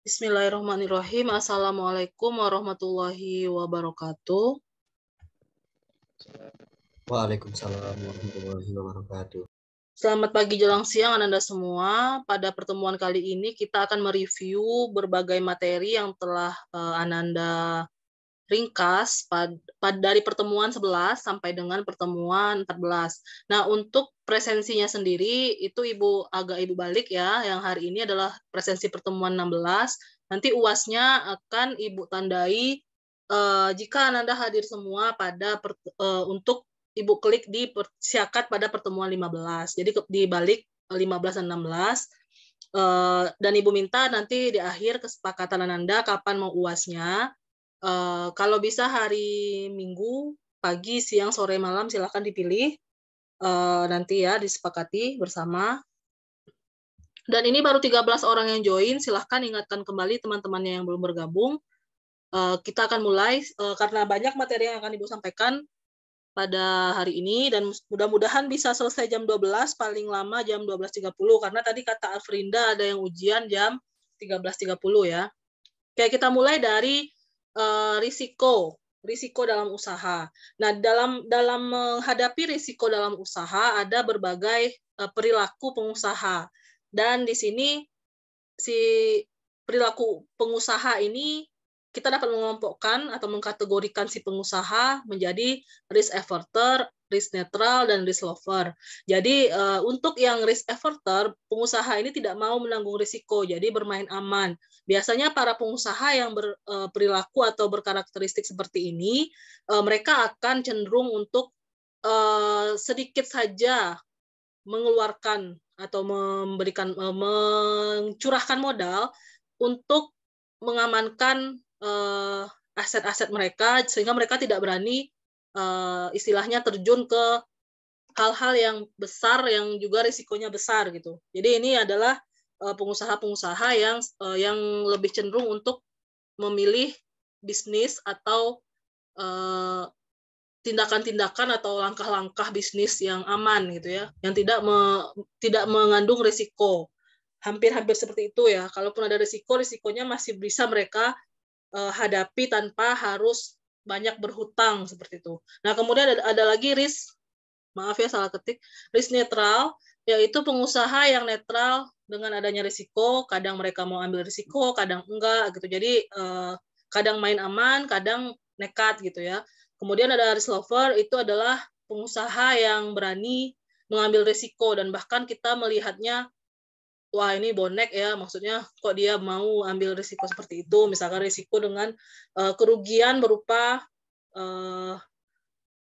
Bismillahirrahmanirrahim. Assalamualaikum warahmatullahi wabarakatuh. Waalaikumsalam warahmatullahi wabarakatuh. Selamat pagi jelang siang Anda semua. Pada pertemuan kali ini kita akan mereview berbagai materi yang telah Ananda ringkas dari pertemuan 11 sampai dengan pertemuan 14. Nah, untuk presensinya sendiri itu Ibu balik ya, yang hari ini adalah presensi pertemuan 16. Nanti UAS-nya akan Ibu tandai jika Ananda hadir semua untuk Ibu klik di siakat pada pertemuan 15. Jadi di balik 15 dan 16. Dan Ibu minta nanti di akhir kesepakatan Ananda kapan mau UAS-nya. Kalau bisa hari Minggu, pagi, siang, sore, malam, silakan dipilih. Nanti ya disepakati bersama. Dan ini baru 13 orang yang join, silahkan ingatkan kembali teman-temannya yang belum bergabung. Kita akan mulai, karena banyak materi yang akan Ibu sampaikan pada hari ini, dan mudah-mudahan bisa selesai jam 12, paling lama jam 12.30, karena tadi kata Afrinda ada yang ujian jam 13.30 ya. Oke, kita mulai dari risiko dalam usaha. Nah, dalam menghadapi risiko dalam usaha ada berbagai perilaku pengusaha. Dan di sini si perilaku pengusaha ini kita dapat mengelompokkan atau mengkategorikan si pengusaha menjadi risk averter, risk netral, dan risk lover. Jadi untuk yang risk averter, pengusaha ini tidak mau menanggung risiko, jadi bermain aman. Biasanya para pengusaha yang berperilaku atau berkarakteristik seperti ini, mereka akan cenderung untuk sedikit saja mengeluarkan atau mencurahkan modal untuk mengamankan aset-aset mereka, sehingga mereka tidak berani istilahnya terjun ke hal-hal yang besar yang juga risikonya besar gitu. Jadi ini adalah pengusaha-pengusaha yang lebih cenderung untuk memilih bisnis atau tindakan-tindakan atau langkah-langkah bisnis yang aman gitu ya, yang tidak mengandung risiko. Hampir-hampir seperti itu ya. Kalaupun ada risikonya masih bisa mereka hadapi tanpa harus banyak berhutang seperti itu. Nah, kemudian ada lagi risk, maaf ya salah ketik, risk netral, yaitu pengusaha yang netral dengan adanya risiko. Kadang mereka mau ambil risiko, kadang enggak gitu. Jadi kadang main aman, kadang nekat gitu ya. Kemudian ada risk lover, itu adalah pengusaha yang berani mengambil risiko, dan bahkan kita melihatnya, wah ini bonek ya, maksudnya kok dia mau ambil risiko seperti itu, misalkan risiko dengan kerugian berupa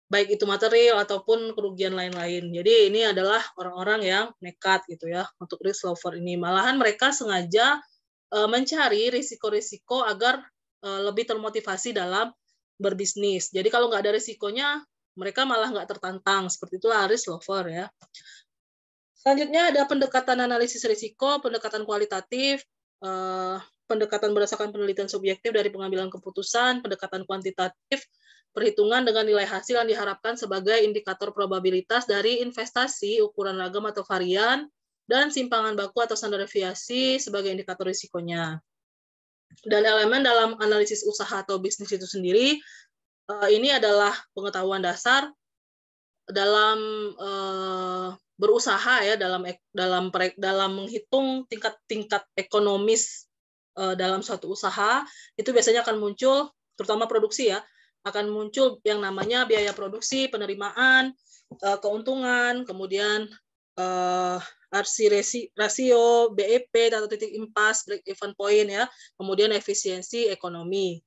baik itu material ataupun kerugian lain-lain. Jadi ini adalah orang-orang yang nekat gitu ya untuk risk lover ini. Malahan mereka sengaja mencari risiko-risiko agar lebih termotivasi dalam berbisnis. Jadi kalau nggak ada risikonya, mereka malah nggak tertantang. Seperti itulah risk lover ya. Selanjutnya ada pendekatan analisis risiko, pendekatan kualitatif, pendekatan berdasarkan penelitian subjektif dari pengambilan keputusan, pendekatan kuantitatif, perhitungan dengan nilai hasil yang diharapkan sebagai indikator probabilitas dari investasi, ukuran ragam atau varian, dan simpangan baku atau standar deviasi sebagai indikator risikonya. Dan elemen dalam analisis usaha atau bisnis itu sendiri, ini adalah pengetahuan dasar dalam berusaha ya, dalam menghitung tingkat ekonomis dalam suatu usaha. Itu biasanya akan muncul, terutama produksi ya, akan muncul yang namanya biaya produksi, penerimaan, keuntungan, kemudian RC rasio, BEP atau titik impas, break even point ya, kemudian efisiensi ekonomi.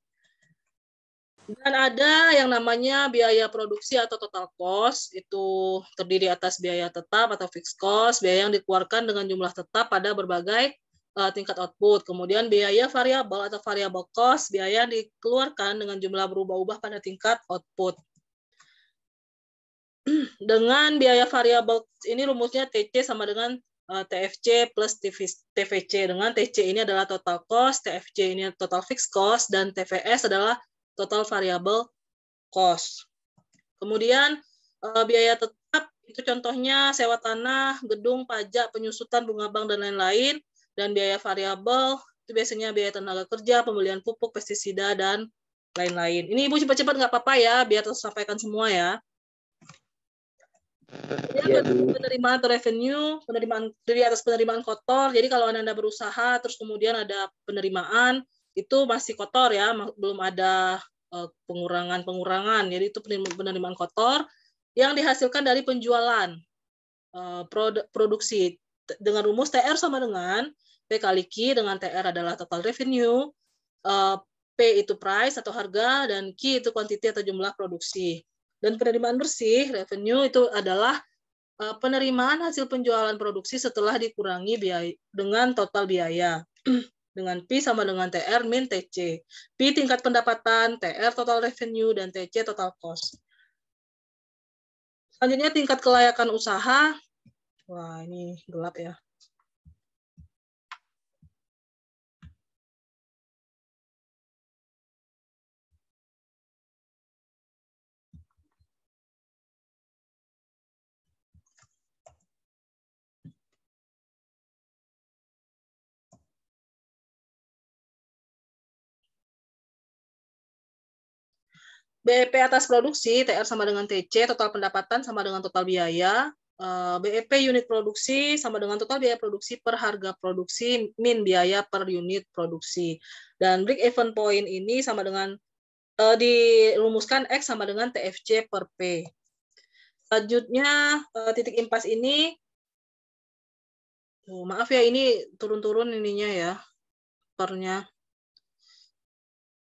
Dan ada yang namanya biaya produksi atau total cost, itu terdiri atas biaya tetap atau fixed cost, biaya yang dikeluarkan dengan jumlah tetap pada berbagai tingkat output. Kemudian biaya variabel atau variable cost, biaya yang dikeluarkan dengan jumlah berubah-ubah pada tingkat output. Dengan biaya variabel ini rumusnya TC sama dengan TFC plus TVC, dengan TC ini adalah total cost, TFC ini total fixed cost, dan TVS adalah total variable cost. Kemudian biaya tetap itu contohnya sewa tanah, gedung, pajak, penyusutan, bunga bank, dan lain-lain. Dan biaya variabel itu biasanya biaya tenaga kerja, pembelian pupuk, pestisida, dan lain-lain. Ini Ibu cepat-cepat nggak apa-apa ya, biar tersampaikan semua ya. Ya, Bu. Penerimaan atau revenue, penerimaan dari atas penerimaan kotor. Jadi kalau Anda berusaha, terus kemudian ada penerimaan, itu masih kotor ya, belum ada pengurangan. Jadi itu penerimaan kotor yang dihasilkan dari penjualan produksi dengan rumus TR sama dengan P kali Q, dengan TR adalah total revenue, P itu price atau harga, dan Q itu quantity atau jumlah produksi. Dan penerimaan bersih, revenue, itu adalah penerimaan hasil penjualan produksi setelah dikurangi biaya dengan total biaya. Dengan P sama dengan TR min TC. P tingkat pendapatan, TR total revenue, dan TC total cost. Selanjutnya tingkat kelayakan usaha. Wah, ini gelap ya. BEP atas produksi, TR sama dengan TC, total pendapatan sama dengan total biaya. BEP unit produksi sama dengan total biaya produksi per harga produksi min biaya per unit produksi. Dan break even point ini sama dengan dirumuskan X sama dengan TFC per P. Selanjutnya titik impas ini, maaf ya ini turun-turun ininya ya, pernya.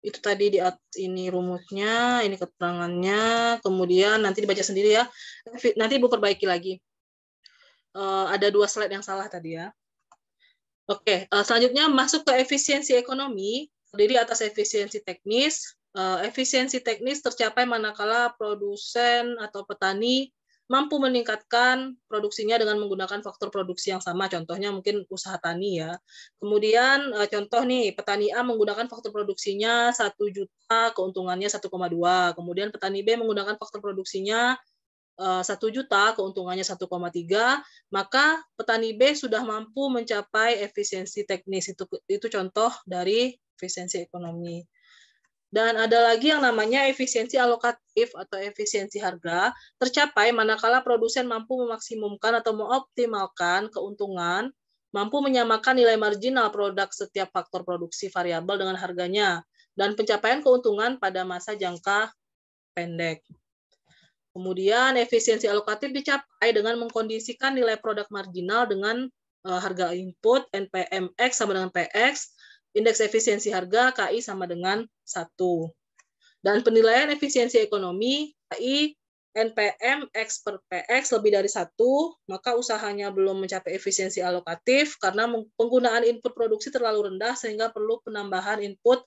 Itu tadi di ini rumusnya, ini keterangannya, kemudian nanti dibaca sendiri ya. Nanti Ibu perbaiki lagi. Ada 2 slide yang salah tadi ya. Oke, selanjutnya masuk ke efisiensi ekonomi, terdiri atas efisiensi teknis. Efisiensi teknis tercapai manakala produsen atau petani mampu meningkatkan produksinya dengan menggunakan faktor produksi yang sama, contohnya mungkin usaha tani ya. Kemudian contoh nih, petani A menggunakan faktor produksinya 1 juta, keuntungannya 1,2. Kemudian petani B menggunakan faktor produksinya 1 juta, keuntungannya 1,3, maka petani B sudah mampu mencapai efisiensi teknis. Itu contoh dari efisiensi ekonomi. Dan ada lagi yang namanya efisiensi alokatif atau efisiensi harga, tercapai manakala produsen mampu memaksimumkan atau mengoptimalkan keuntungan, mampu menyamakan nilai marginal produk setiap faktor produksi variabel dengan harganya, dan pencapaian keuntungan pada masa jangka pendek. Kemudian efisiensi alokatif dicapai dengan mengkondisikan nilai produk marginal dengan harga input, NPM-X sama dengan PX, indeks efisiensi harga, KI sama dengan 1. Dan penilaian efisiensi ekonomi, KI, NPM, X per PX lebih dari 1, maka usahanya belum mencapai efisiensi alokatif karena penggunaan input produksi terlalu rendah sehingga perlu penambahan input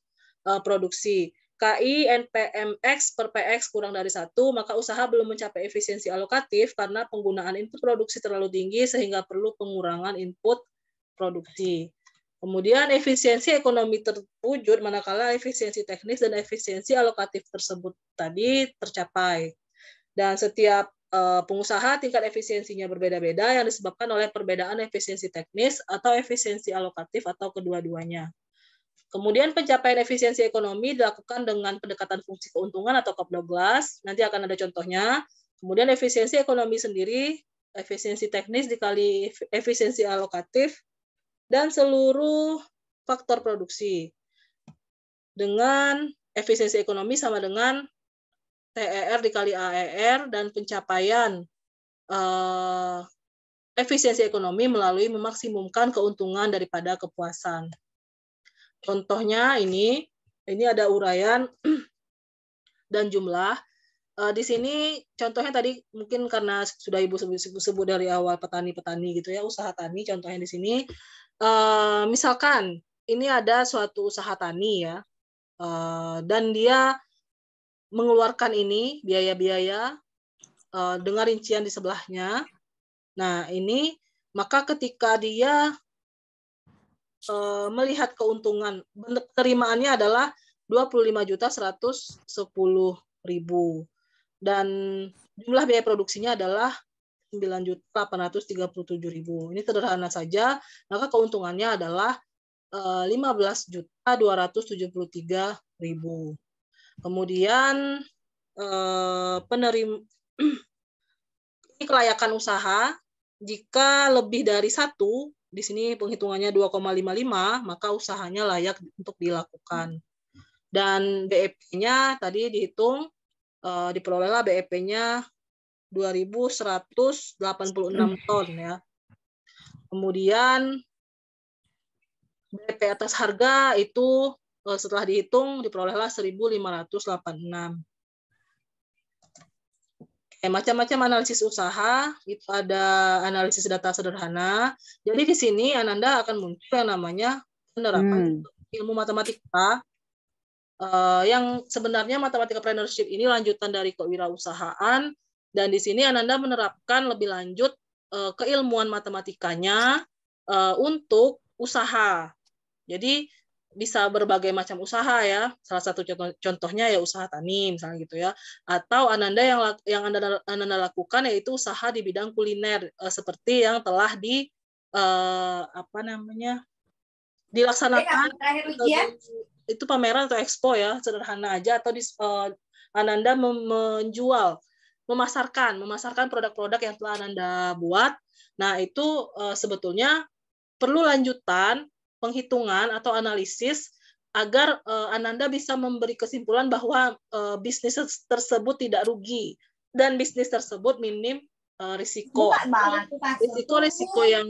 produksi. KI, NPM, X per PX kurang dari 1, maka usaha belum mencapai efisiensi alokatif karena penggunaan input produksi terlalu tinggi sehingga perlu pengurangan input produksi. Kemudian efisiensi ekonomi terwujud manakala efisiensi teknis dan efisiensi alokatif tersebut tadi tercapai. Dan setiap pengusaha tingkat efisiensinya berbeda-beda yang disebabkan oleh perbedaan efisiensi teknis atau efisiensi alokatif atau kedua-duanya. Kemudian pencapaian efisiensi ekonomi dilakukan dengan pendekatan fungsi keuntungan atau Cobb-Douglas. Nanti akan ada contohnya. Kemudian efisiensi ekonomi sendiri, efisiensi teknis dikali efisiensi alokatif, dan seluruh faktor produksi. Dengan efisiensi ekonomi sama dengan TER dikali AER, dan pencapaian efisiensi ekonomi melalui memaksimumkan keuntungan daripada kepuasan. Contohnya ini ada uraian dan jumlah. Di sini contohnya tadi mungkin karena sudah Ibu sebut dari awal petani-petani gitu ya, usaha tani, contohnya di sini. Misalkan ini ada suatu usaha tani ya, dan dia mengeluarkan ini biaya-biaya dengan rincian di sebelahnya. Nah ini maka ketika dia melihat keuntungan, penerimaannya adalah 25.110.000 dan jumlah biaya produksinya adalah 9.837.000. Ini sederhana saja, maka keuntungannya adalah 15.273.000. Kemudian penerima ini kelayakan usaha, jika lebih dari 1, di sini penghitungannya 2,55, maka usahanya layak untuk dilakukan. Dan BEP-nya tadi dihitung, diperolehlah BEP-nya 2.186 ton ya. Kemudian BEP atas harga itu setelah dihitung diperolehlah 1.586. Macam-macam analisis usaha, itu ada analisis data sederhana. Jadi di sini Ananda akan muncul yang namanya penerapan ilmu matematika, yang sebenarnya matematika entrepreneurship ini lanjutan dari kewirausahaan, dan di sini Ananda menerapkan lebih lanjut keilmuan matematikanya untuk usaha. Jadi bisa berbagai macam usaha ya. Salah satu contohnya ya usaha tani misalnya gitu ya. Atau Ananda yang Ananda lakukan yaitu usaha di bidang kuliner seperti yang telah dilaksanakan itu pameran atau expo ya, sederhana aja, atau Ananda memasarkan produk-produk yang telah Ananda buat. Nah, itu sebetulnya perlu lanjutan penghitungan atau analisis agar Ananda bisa memberi kesimpulan bahwa bisnis tersebut tidak rugi dan bisnis tersebut minim risiko yang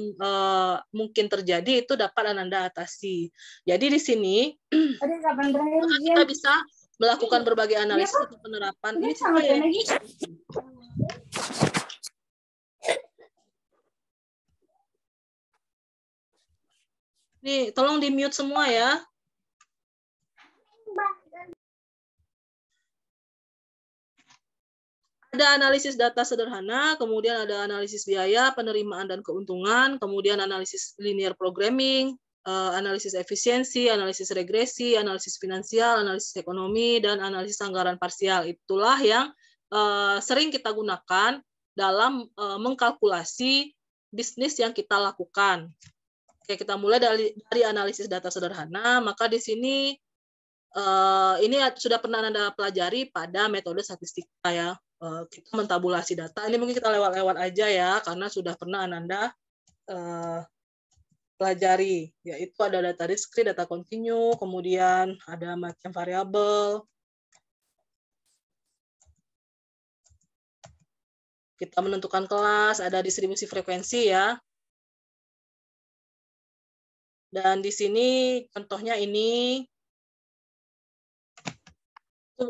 mungkin terjadi itu dapat Ananda atasi. Jadi di sini kita bisa melakukan berbagai analisis untuk penerapan ini supaya nih, tolong di-mute semua ya. Ada analisis data sederhana, kemudian ada analisis biaya, penerimaan dan keuntungan, kemudian analisis linear programming, analisis efisiensi, analisis regresi, analisis finansial, analisis ekonomi, dan analisis anggaran parsial. Itulah yang sering kita gunakan dalam mengkalkulasi bisnis yang kita lakukan. Oke, kita mulai dari analisis data sederhana. Maka di sini ini sudah pernah Anda pelajari pada metode statistika ya. Kita mentabulasi data. Ini mungkin kita lewat-lewat aja ya, karena sudah pernah Anda pelajari. Yaitu ada data discrete, data continue, kemudian ada macam variabel. Kita menentukan kelas, ada distribusi frekuensi ya. Dan di sini contohnya ini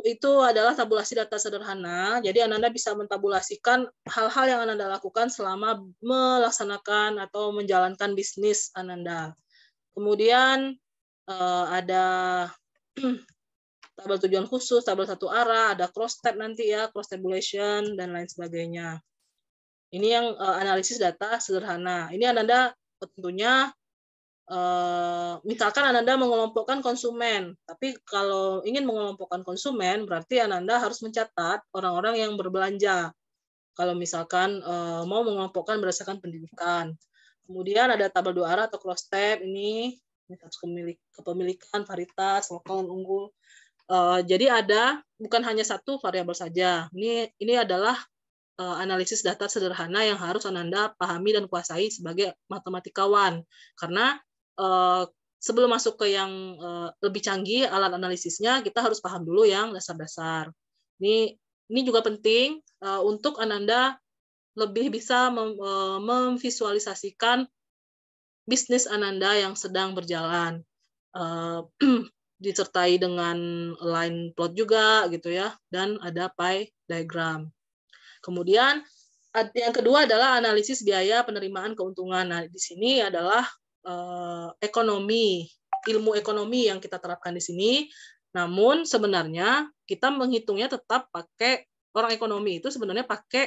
itu adalah tabulasi data sederhana. Jadi Ananda bisa mentabulasikan hal-hal yang Ananda lakukan selama melaksanakan atau menjalankan bisnis Ananda. Kemudian ada tabel tujuan khusus, tabel satu arah, ada cross tab nanti ya, cross tabulation dan lain sebagainya. Ini yang analisis data sederhana. Ini Ananda tentunya misalkan Ananda mengelompokkan konsumen, tapi kalau ingin mengelompokkan konsumen berarti Ananda harus mencatat orang-orang yang berbelanja. Kalau misalkan mau mengelompokkan berdasarkan pendidikan. Kemudian ada tabel dua arah atau cross tab, ini kepemilikan, varietas, lokal, unggul. Jadi ada bukan hanya satu variabel saja. Ini adalah analisis data sederhana yang harus Ananda pahami dan kuasai sebagai matematikawan. Karena sebelum masuk ke yang lebih canggih alat analisisnya, kita harus paham dulu yang dasar-dasar. Ini juga penting untuk Ananda lebih bisa memvisualisasikan bisnis Ananda yang sedang berjalan, disertai dengan line plot juga gitu ya, dan ada pie diagram. Kemudian yang kedua adalah analisis biaya, penerimaan, keuntungan. Nah, di sini adalah ilmu ekonomi yang kita terapkan di sini. Namun sebenarnya kita menghitungnya tetap pakai, orang ekonomi itu sebenarnya pakai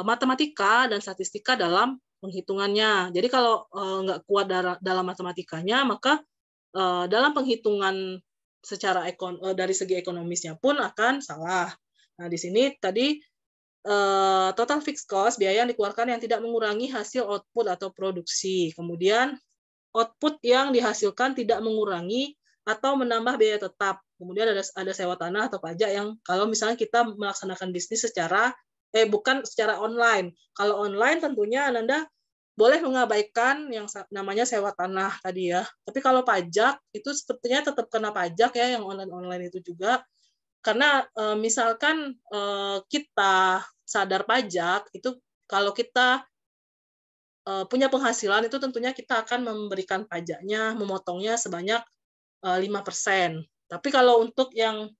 matematika dan statistika dalam penghitungannya. Jadi kalau nggak kuat dalam matematikanya, maka dalam penghitungan secara dari segi ekonomisnya pun akan salah. Nah, di sini tadi total fixed cost, biaya yang dikeluarkan yang tidak mengurangi hasil output atau produksi. Kemudian output yang dihasilkan tidak mengurangi atau menambah biaya tetap. Kemudian ada sewa tanah atau pajak yang kalau misalnya kita melaksanakan bisnis secara bukan secara online. Kalau online tentunya Ananda boleh mengabaikan yang namanya sewa tanah tadi ya. Tapi kalau pajak itu sepertinya tetap kena pajak ya yang online itu juga. Karena misalkan kita sadar pajak itu kalau kita punya penghasilan itu tentunya kita akan memberikan pajaknya, memotongnya sebanyak 5%. Tapi kalau untuk yang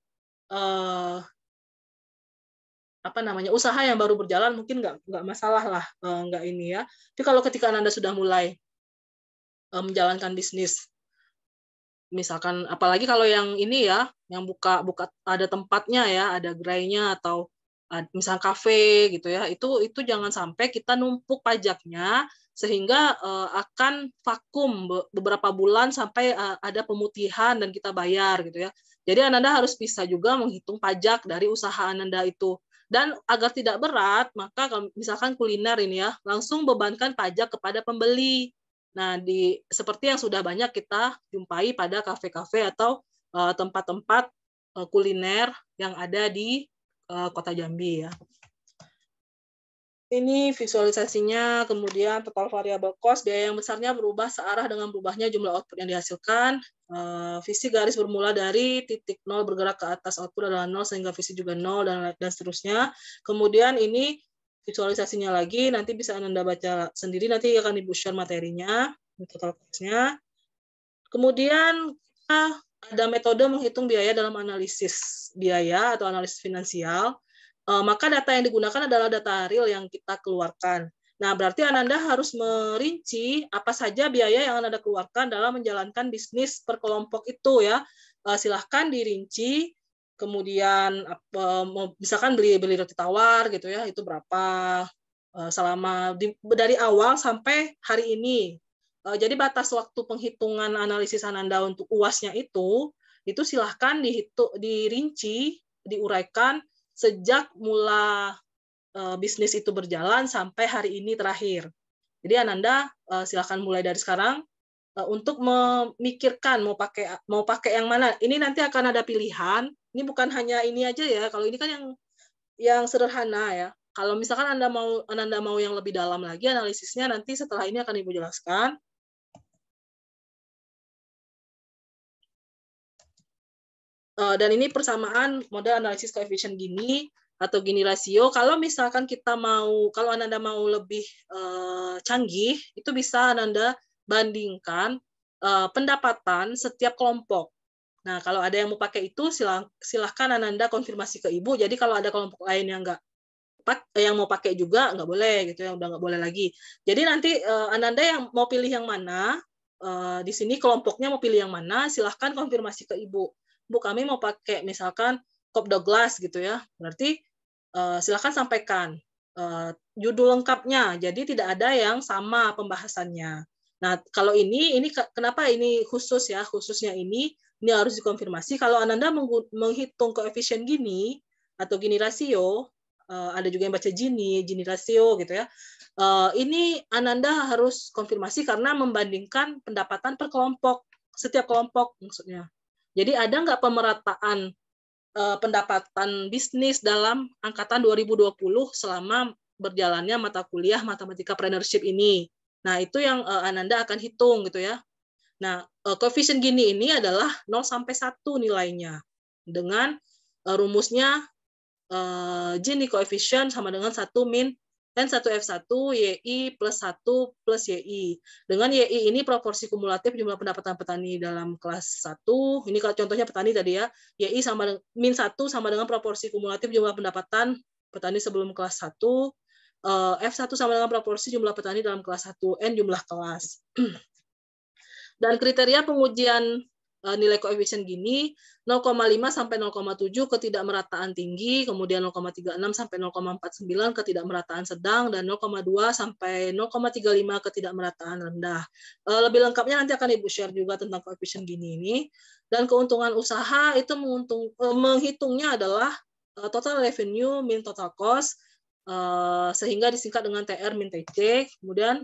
usaha yang baru berjalan mungkin nggak masalah lah, nggak ini ya. Tapi kalau ketika Anda sudah mulai menjalankan bisnis, misalkan apalagi kalau yang ini ya, yang buka ada tempatnya ya, ada gerainya atau misal kafe gitu ya, itu jangan sampai kita numpuk pajaknya sehingga akan vakum beberapa bulan sampai ada pemutihan dan kita bayar gitu ya. Jadi Anda harus bisa juga menghitung pajak dari usaha Anda itu. Dan agar tidak berat, maka kalau misalkan kuliner ini ya, langsung bebankan pajak kepada pembeli. Nah, seperti yang sudah banyak kita jumpai pada kafe-kafe atau tempat-tempat kuliner yang ada di Kota Jambi ya. Ini visualisasinya, kemudian total variable cost, biaya yang besarnya berubah searah dengan berubahnya jumlah output yang dihasilkan. Visi garis bermula dari titik 0 bergerak ke atas, output adalah 0 sehingga visi juga 0 dan seterusnya. Kemudian ini visualisasinya lagi, nanti bisa Anda baca sendiri, nanti akan Ibu share materinya, total cost-nya. Kemudian kita ada metode menghitung biaya dalam analisis biaya atau analisis finansial. Maka data yang digunakan adalah data real yang kita keluarkan. Nah, berarti Ananda harus merinci apa saja biaya yang Ananda keluarkan dalam menjalankan bisnis per kelompok itu ya. Silahkan dirinci, kemudian misalkan beli roti tawar gitu ya, itu berapa selama dari awal sampai hari ini. Jadi batas waktu penghitungan analisis Ananda untuk UAS-nya itu silahkan dirinci, diuraikan sejak mula bisnis itu berjalan sampai hari ini terakhir. Jadi Ananda silakan mulai dari sekarang untuk memikirkan mau pakai yang mana. Ini nanti akan ada pilihan. Ini bukan hanya ini aja ya. Kalau ini kan yang sederhana ya. Kalau misalkan Anda mau yang lebih dalam lagi analisisnya, nanti setelah ini akan Ibu jelaskan. Dan ini persamaan model analisis koefisien Gini atau Gini rasio. Kalau misalkan kalau Anda mau lebih canggih, itu bisa Anda bandingkan pendapatan setiap kelompok. Nah, kalau ada yang mau pakai itu, silahkan Anda konfirmasi ke Ibu. Jadi kalau ada kelompok lain yang mau pakai juga, nggak boleh gitu ya, udah nggak boleh lagi. Jadi nanti Anda yang mau pilih yang mana, di sini kelompoknya mau pilih yang mana, silahkan konfirmasi ke Ibu. Bu, kami mau pakai misalkan Cobb Douglas gitu ya, berarti silakan sampaikan judul lengkapnya, jadi tidak ada yang sama pembahasannya. Nah, kalau ini kenapa ini khususnya ini harus dikonfirmasi. Kalau Ananda menghitung koefisien Gini atau Gini rasio, ada juga yang baca Gini rasio gitu ya. Ini Ananda harus konfirmasi karena membandingkan pendapatan per kelompok, setiap kelompok maksudnya. Jadi ada nggak pemerataan pendapatan bisnis dalam angkatan 2020 selama berjalannya mata kuliah Matematika Partnership ini. Nah, itu yang Ananda akan hitung gitu ya. Nah, koefisien Gini ini adalah 0 sampai 1 nilainya. Dengan rumusnya Gini koefisien sama dengan 1 min N1F1 YI plus 1 plus YI. Dengan YI ini proporsi kumulatif jumlah pendapatan petani dalam kelas 1. Ini kalau contohnya petani tadi ya. YI sama dengan min 1 sama dengan proporsi kumulatif jumlah pendapatan petani sebelum kelas 1. F1 sama dengan proporsi jumlah petani dalam kelas 1. N jumlah kelas. Dan kriteria pengujian nilai koefisien Gini 0,5 sampai 0,7 ketidakmerataan tinggi, kemudian 0,36 sampai 0,49 ketidakmerataan sedang, dan 0,2 sampai 0,35 ketidakmerataan rendah. Lebih lengkapnya nanti akan Ibu share juga tentang koefisien Gini ini. Dan keuntungan usaha itu menghitungnya adalah total revenue min total cost, sehingga disingkat dengan TR min TC. Kemudian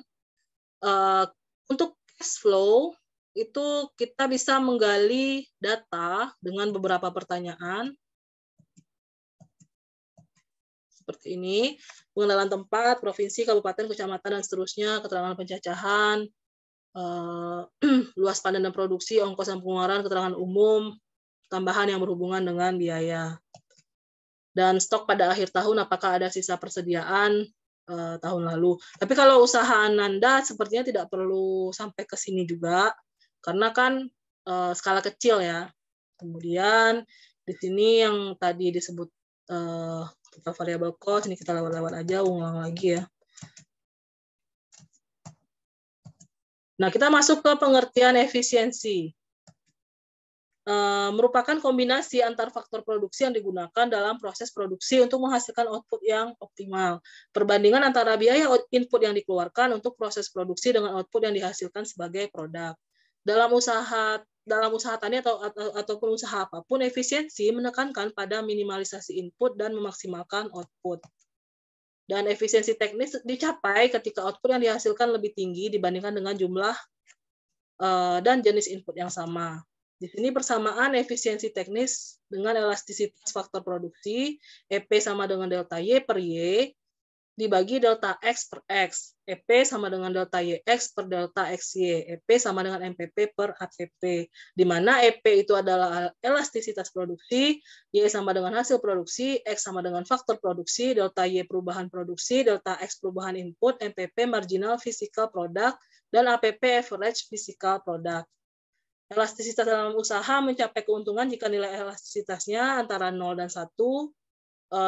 untuk cash flow itu kita bisa menggali data dengan beberapa pertanyaan. Seperti ini, pengenalan tempat, provinsi, kabupaten, kecamatan, dan seterusnya, keterangan pencacahan, luas panen dan produksi, ongkos dan pengeluaran, keterangan umum, tambahan yang berhubungan dengan biaya. Dan stok pada akhir tahun, apakah ada sisa persediaan tahun lalu. Tapi kalau usaha Ananda sepertinya tidak perlu sampai ke sini juga, karena kan skala kecil ya. Kemudian di sini yang tadi disebut total variable cost, ini kita lewat-lewat aja, ulang lagi ya. Nah, kita masuk ke pengertian efisiensi. Merupakan kombinasi antar faktor produksi yang digunakan dalam proses produksi untuk menghasilkan output yang optimal. Perbandingan antara biaya input yang dikeluarkan untuk proses produksi dengan output yang dihasilkan sebagai produk. Dalam usaha tani ataupun usaha apapun, efisiensi menekankan pada minimalisasi input dan memaksimalkan output. Dan efisiensi teknis dicapai ketika output yang dihasilkan lebih tinggi dibandingkan dengan jumlah dan jenis input yang sama. Di sini persamaan efisiensi teknis dengan elastisitas faktor produksi, EP sama dengan delta Y per Y, dibagi delta X per X. EP sama dengan delta YX per delta XY. EP sama dengan MPP per ATP. Di mana EP itu adalah elastisitas produksi, Y sama dengan hasil produksi, X sama dengan faktor produksi, delta Y perubahan produksi, delta X perubahan input, MPP marginal physical product, dan APP average physical product. Elastisitas dalam usaha mencapai keuntungan jika nilai elastisitasnya antara 0 dan 1,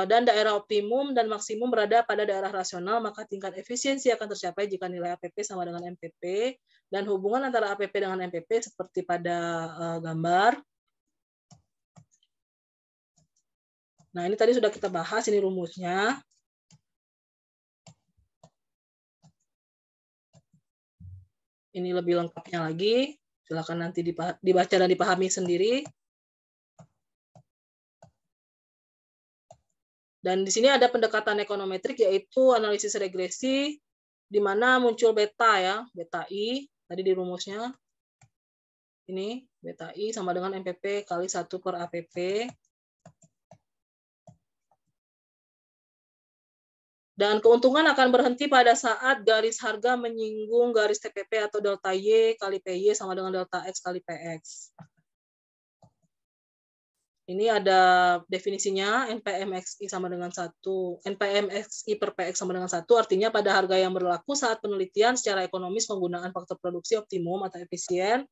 dan daerah optimum dan maksimum berada pada daerah rasional, maka tingkat efisiensi akan tercapai jika nilai APP sama dengan MPP, dan hubungan antara APP dengan MPP seperti pada gambar. Nah, ini tadi sudah kita bahas, ini rumusnya. Ini lebih lengkapnya lagi. Silakan nanti dibaca dan dipahami sendiri. Dan di sini ada pendekatan ekonometrik, yaitu analisis regresi, di mana muncul beta ya, beta I, tadi di rumusnya. Ini, beta I sama dengan MPP kali 1 per APP. Dan keuntungan akan berhenti pada saat garis harga menyinggung garis TPP atau delta Y kali PY sama dengan delta X kali PX. Ini ada definisinya, NPMXI sama dengan 1. NPMXI per PX sama dengan 1, artinya pada harga yang berlaku saat penelitian secara ekonomis penggunaan faktor produksi optimum atau efisien.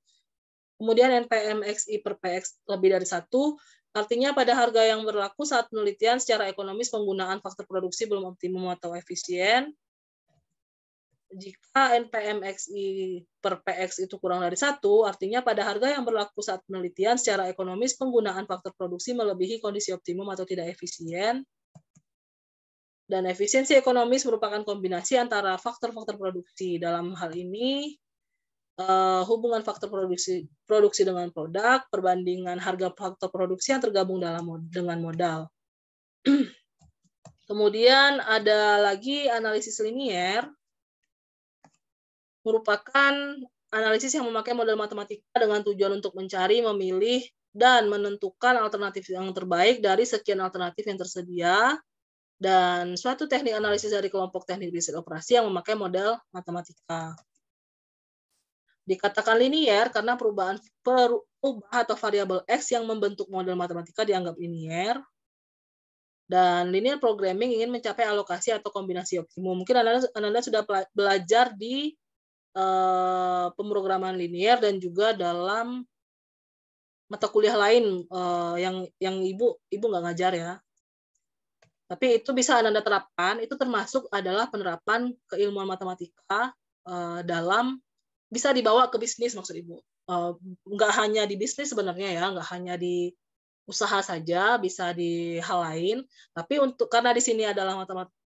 Kemudian NPMXI per PX lebih dari 1, artinya pada harga yang berlaku saat penelitian secara ekonomis penggunaan faktor produksi belum optimum atau efisien. Jika NPMXI per PX itu kurang dari 1, artinya pada harga yang berlaku saat penelitian secara ekonomis penggunaan faktor produksi melebihi kondisi optimum atau tidak efisien. Dan efisiensi ekonomis merupakan kombinasi antara faktor-faktor produksi. Dalam hal ini, hubungan faktor produksi dengan produk, perbandingan harga faktor produksi yang tergabung dengan modal. Kemudian ada lagi analisis linier, merupakan analisis yang memakai model matematika dengan tujuan untuk mencari, memilih, dan menentukan alternatif yang terbaik dari sekian alternatif yang tersedia, dan suatu teknik analisis dari kelompok teknik riset operasi yang memakai model matematika. Dikatakan linier karena perubahan atau variabel X yang membentuk model matematika dianggap linier. Dan linear programming ingin mencapai alokasi atau kombinasi optimum. Mungkin Anda sudah belajar di pemrograman linier dan juga dalam mata kuliah lain yang ibu nggak ngajar ya. Tapi itu bisa Anda terapkan. Itu termasuk adalah penerapan keilmuan matematika dalam bisa dibawa ke bisnis, maksud Ibu. Nggak hanya di bisnis sebenarnya ya, nggak hanya di usaha saja, bisa di hal lain. Tapi karena di sini adalah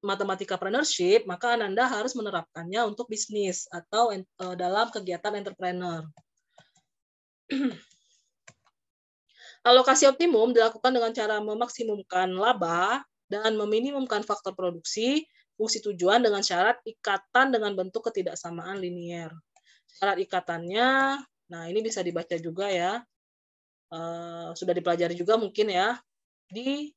matematika partnership, maka Anda harus menerapkannya untuk bisnis atau dalam kegiatan entrepreneur. Alokasi optimum dilakukan dengan cara memaksimumkan laba dan meminimumkan faktor produksi, fungsi tujuan dengan syarat ikatan dengan bentuk ketidaksamaan linier. Syarat ikatannya, nah ini bisa dibaca juga ya, sudah dipelajari juga mungkin ya, di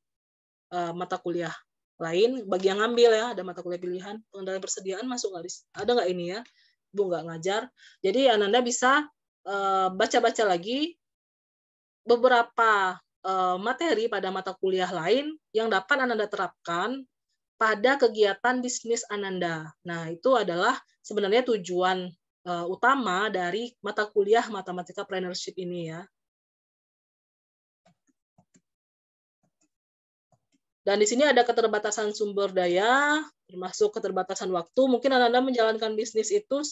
mata kuliah lain bagi yang ngambil ya, ada mata kuliah pilihan, pengendalian persediaan masuk nggak ada nggak ini ya, Ibu nggak ngajar. Jadi Ananda bisa baca-baca lagi beberapa materi pada mata kuliah lain yang dapat Ananda terapkan pada kegiatan bisnis Ananda. Nah, itu adalah sebenarnya tujuan utama dari mata kuliah Matematika Partnership ini ya. Dan di sini ada keterbatasan sumber daya, termasuk keterbatasan waktu. Mungkin Anda menjalankan bisnis itu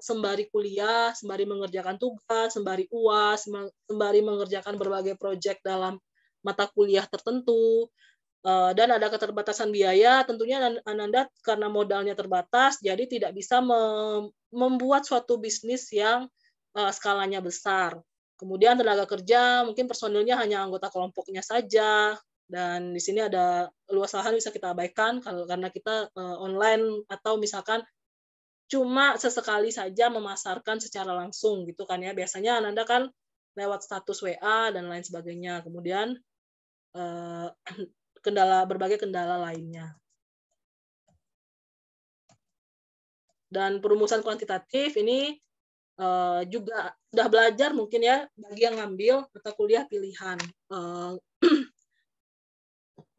sembari kuliah, sembari mengerjakan tugas, sembari UAS, sembari mengerjakan berbagai proyek dalam mata kuliah tertentu. Dan ada keterbatasan biaya, tentunya Ananda karena modalnya terbatas, jadi tidak bisa membuat suatu bisnis yang skalanya besar. Kemudian tenaga kerja, mungkin personilnya hanya anggota kelompoknya saja, dan di sini ada luas lahan bisa kita abaikan karena kita online atau misalkan cuma sesekali saja memasarkan secara langsung gitu kan ya. Biasanya Ananda kan lewat status WA dan lain sebagainya. Kemudian berbagai kendala lainnya. Dan perumusan kuantitatif ini juga sudah belajar mungkin ya bagi yang ngambil mata kuliah pilihan.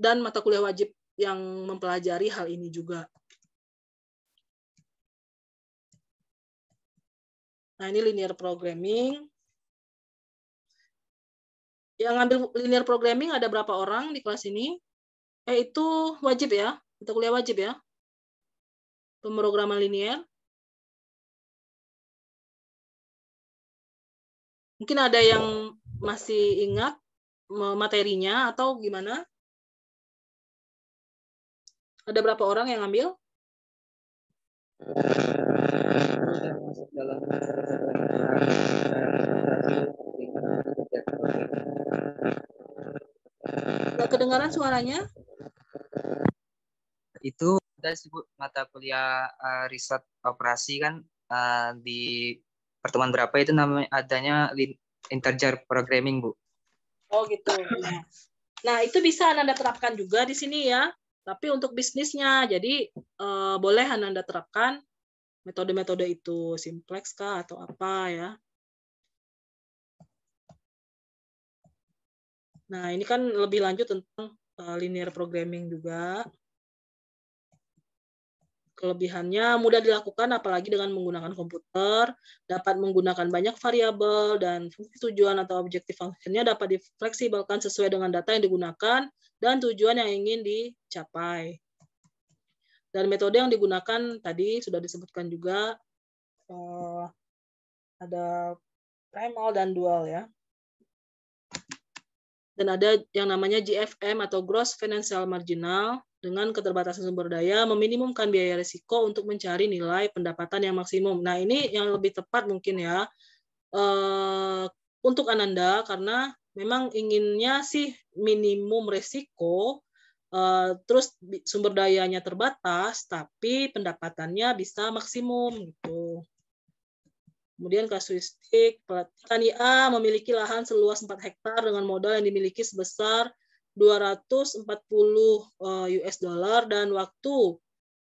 Dan mata kuliah wajib yang mempelajari hal ini juga. Nah, ini linear programming. Yang ngambil linear programming ada berapa orang di kelas ini? Itu wajib ya, mata kuliah wajib ya. Pemrograman linear. Mungkin ada yang masih ingat materinya atau gimana? Ada berapa orang yang ngambil? Nggak kedengaran suaranya? Itu ada sebut mata kuliah riset operasi kan di pertemuan berapa itu namanya adanya integer programming, Bu. Oh gitu. Nah, itu bisa Anda terapkan juga di sini ya. Tapi untuk bisnisnya, jadi boleh Anda terapkan metode-metode itu, simplex kah atau apa ya. Nah, ini kan lebih lanjut tentang linear programming juga. Kelebihannya mudah dilakukan apalagi dengan menggunakan komputer, dapat menggunakan banyak variabel, dan fungsi tujuan atau objektif fungsinya dapat difleksibelkan sesuai dengan data yang digunakan dan tujuan yang ingin dicapai. Dan metode yang digunakan tadi sudah disebutkan juga, ada primal dan dual ya. Dan ada yang namanya GFM atau Gross Financial Marginal, dengan keterbatasan sumber daya, meminimumkan biaya risiko untuk mencari nilai pendapatan yang maksimum. Nah, ini yang lebih tepat mungkin ya untuk Ananda, karena memang inginnya sih minimum risiko, terus sumber dayanya terbatas, tapi pendapatannya bisa maksimum gitu. Kemudian kasuistik, petani A memiliki lahan seluas 4 hektar dengan modal yang dimiliki sebesar 240 US dollar dan waktu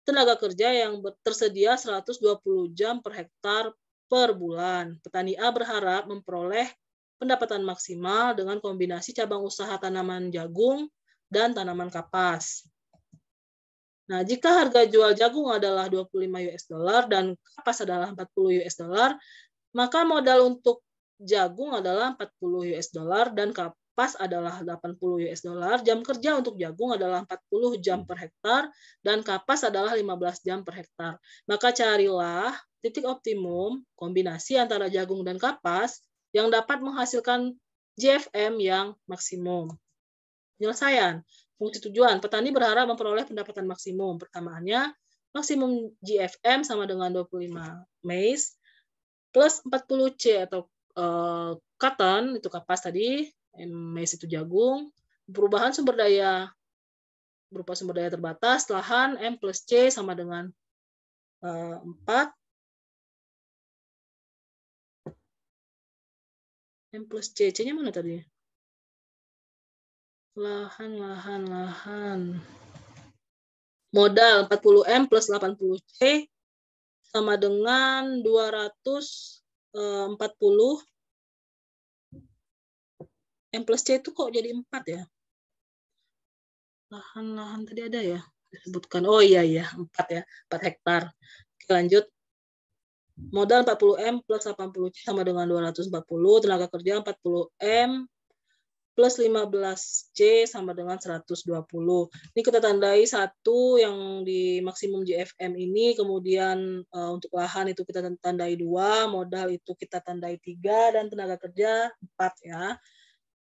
tenaga kerja yang tersedia 120 jam per hektar per bulan. Petani A berharap memperoleh pendapatan maksimal dengan kombinasi cabang usaha tanaman jagung dan tanaman kapas. Nah, jika harga jual jagung adalah 25 US dollar dan kapas adalah 40 US dollar, maka modal untuk jagung adalah 40 US dollar dan kapas adalah 80 US dollar. Jam kerja untuk jagung adalah 40 jam per hektar dan kapas adalah 15 jam per hektar. Maka carilah titik optimum kombinasi antara jagung dan kapas yang dapat menghasilkan GFM yang maksimum. Penyelesaian. Fungsi tujuan. Petani berharap memperoleh pendapatan maksimum. Persamaannya, maksimum GFM sama dengan 25 maize plus 40 C atau cotton, itu kapas tadi, maize itu jagung. Perubahan sumber daya berupa sumber daya terbatas, lahan M plus C sama dengan 4. M plus C. C-nya mana tadi? Lahan. Modal 40M plus 80C sama dengan 240. M plus C itu kok jadi 4 ya? Lahan tadi ada ya? Disebutkan. Oh iya, 4 ya. 4 hektar. Oke, lanjut. Modal 40M plus 80C sama dengan 240. Tenaga kerja 40M plus 15C sama dengan 120. Ini kita tandai 1 yang di maksimum JFM ini, kemudian untuk lahan itu kita tandai 2, modal itu kita tandai 3, dan tenaga kerja 4 ya.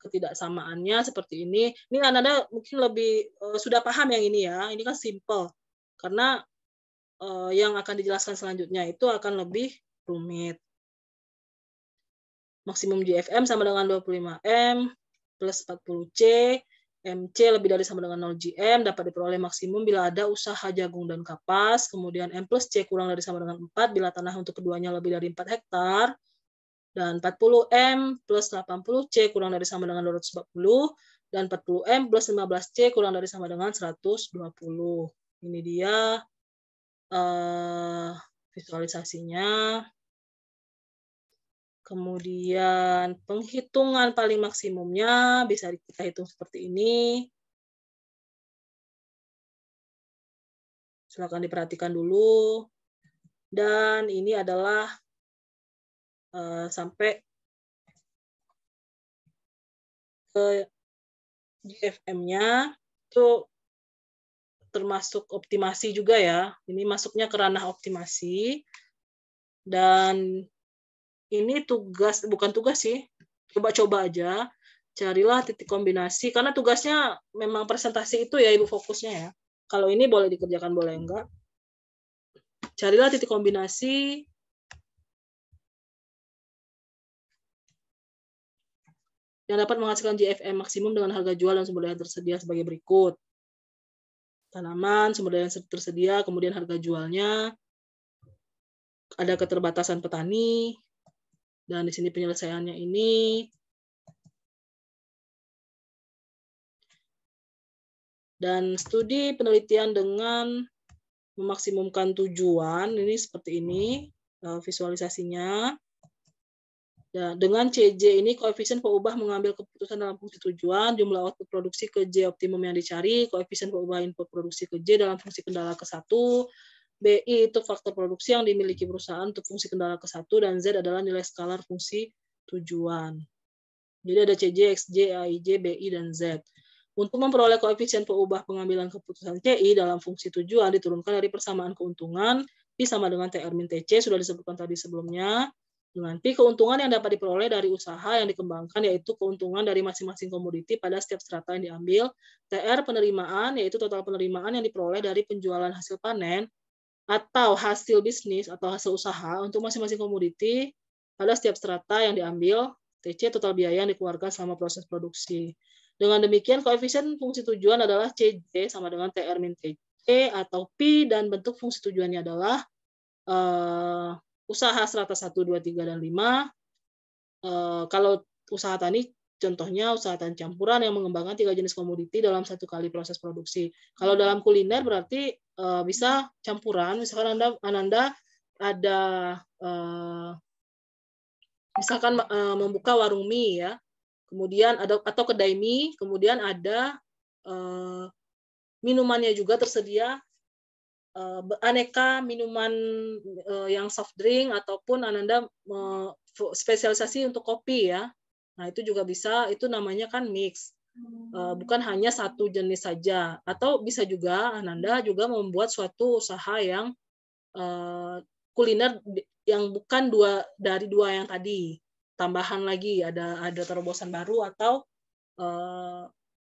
Ketidaksamaannya seperti ini. Ini Anda mungkin lebih sudah paham yang ini ya. Ini kan simple. Karena yang akan dijelaskan selanjutnya itu akan lebih rumit. Maksimum JFM sama dengan 25M plus 40C, MC lebih dari sama dengan 0 GM dapat diperoleh maksimum bila ada usaha jagung dan kapas, kemudian M plus C kurang dari sama dengan 4 bila tanah untuk keduanya lebih dari 4 hektar, dan 40M plus 80C kurang dari sama dengan 240, dan 40M plus 15C kurang dari sama dengan 120. Ini dia visualisasinya. Kemudian penghitungan paling maksimumnya bisa kita hitung seperti ini. Silakan diperhatikan dulu. Dan ini adalah sampai ke GFM-nya itu termasuk optimasi juga ya. Ini masuknya ke ranah optimasi. Dan ini tugas, bukan tugas sih, coba-coba aja. Carilah titik kombinasi, karena tugasnya memang presentasi itu ya Ibu fokusnya ya. Kalau ini boleh dikerjakan, boleh enggak. Carilah titik kombinasi yang dapat menghasilkan JFM maksimum dengan harga jual dan sumber daya tersedia sebagai berikut. Tanaman, sumber daya tersedia, kemudian harga jualnya, ada keterbatasan petani, dan di sini penyelesaiannya ini. Dan studi penelitian dengan memaksimumkan tujuan, ini seperti ini visualisasinya. Dengan CJ ini koefisien pengubah mengambil keputusan dalam fungsi tujuan, jumlah output produksi ke J optimum yang dicari, koefisien pengubah input produksi ke J dalam fungsi kendala ke-1, BI itu faktor produksi yang dimiliki perusahaan untuk fungsi kendala ke-1, dan Z adalah nilai skalar fungsi tujuan. Jadi ada CJ, XJ, AIJ, BI, dan Z. Untuk memperoleh koefisien pengubah pengambilan keputusan CI dalam fungsi tujuan diturunkan dari persamaan keuntungan, P sama dengan TR min TC, sudah disebutkan tadi sebelumnya, dengan P keuntungan yang dapat diperoleh dari usaha yang dikembangkan, yaitu keuntungan dari masing-masing komoditi pada setiap strata yang diambil, TR penerimaan, yaitu total penerimaan yang diperoleh dari penjualan hasil panen, atau hasil bisnis atau hasil usaha untuk masing-masing komoditi pada setiap strata yang diambil, TC total biaya yang dikeluarkan selama proses produksi. Dengan demikian, koefisien fungsi tujuan adalah CJ sama dengan TR min TC, atau P, dan bentuk fungsi tujuannya adalah usaha strata 1, 2, 3, dan 5. Kalau usaha tani, contohnya usaha tani campuran yang mengembangkan 3 jenis komoditi dalam 1 kali proses produksi. Kalau dalam kuliner berarti bisa campuran, misalkan Ananda ada misalkan membuka warung mie ya, kemudian ada atau kedai mie, kemudian ada minumannya juga tersedia, aneka minuman yang soft drink ataupun Ananda spesialisasi untuk kopi ya. Nah, itu juga bisa, itu namanya kan mix. Bukan hanya satu jenis saja, atau bisa juga Ananda juga membuat suatu usaha yang kuliner yang bukan dari dua yang tadi. Tambahan lagi ada terobosan baru atau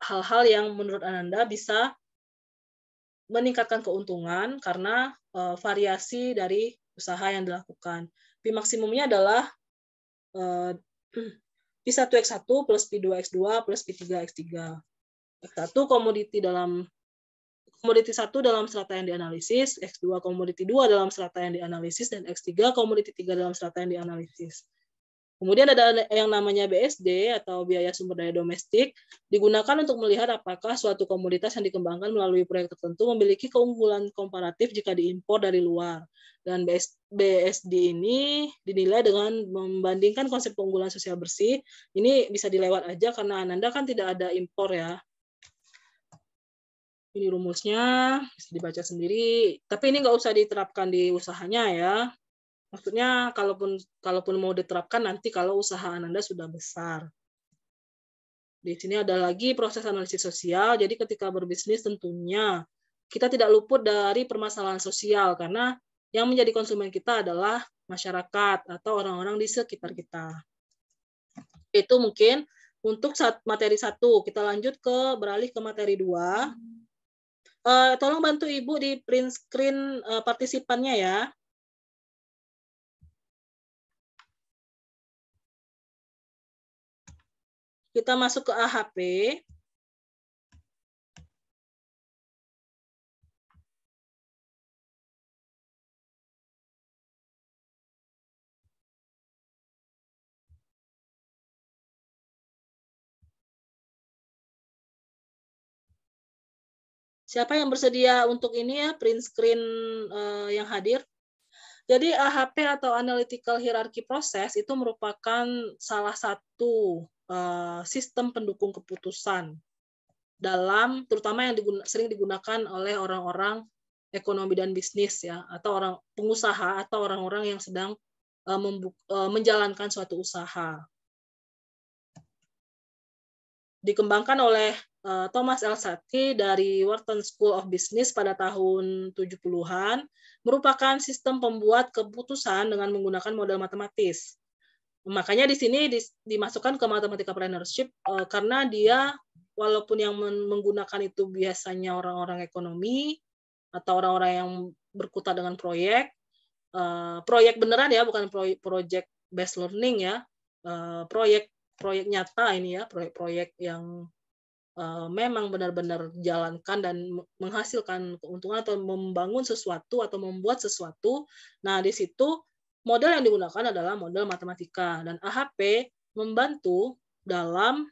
hal-hal yang menurut Ananda bisa meningkatkan keuntungan karena variasi dari usaha yang dilakukan. P maksimumnya adalah P1X1 plus P2X2 plus P3X3. X1 komoditi 1 dalam strata yang dianalisis, X2 komoditi 2 dalam strata yang dianalisis, dan X3 komoditi 3 dalam strata yang dianalisis. Kemudian ada yang namanya BSD atau biaya sumber daya domestik, digunakan untuk melihat apakah suatu komoditas yang dikembangkan melalui proyek tertentu memiliki keunggulan komparatif jika diimpor dari luar. Dan BSD ini dinilai dengan membandingkan konsep keunggulan sosial bersih. Ini bisa dilewat aja karena Ananda kan tidak ada impor ya. Ini rumusnya, bisa dibaca sendiri. Tapi ini nggak usah diterapkan di usahanya ya. Maksudnya kalaupun mau diterapkan nanti kalau usaha Ananda sudah besar. Di sini ada lagi proses analisis sosial. Jadi ketika berbisnis tentunya kita tidak luput dari permasalahan sosial karena yang menjadi konsumen kita adalah masyarakat atau orang-orang di sekitar kita. Itu mungkin untuk materi 1. Kita lanjut beralih ke materi 2. Tolong bantu Ibu di print screen partisipannya ya. Kita masuk ke AHP. Siapa yang bersedia untuk ini ya, print screen yang hadir? Jadi AHP atau Analytical Hierarchy Process itu merupakan salah satu sistem pendukung keputusan terutama yang sering digunakan oleh orang-orang ekonomi dan bisnis ya, atau orang pengusaha atau orang-orang yang sedang menjalankan suatu usaha. Dikembangkan oleh Thomas L. Sati dari Wharton School of Business pada tahun 70-an, merupakan sistem pembuat keputusan dengan menggunakan model matematis. Makanya di sini dimasukkan ke matematika partnership karena dia walaupun yang menggunakan itu biasanya orang-orang ekonomi atau orang-orang yang berkutat dengan proyek beneran ya, bukan proyek based learning ya, proyek nyata ini ya, proyek yang memang benar-benar jalankan dan menghasilkan keuntungan atau membangun sesuatu atau membuat sesuatu. Nah, di situ model yang digunakan adalah model matematika dan AHP membantu dalam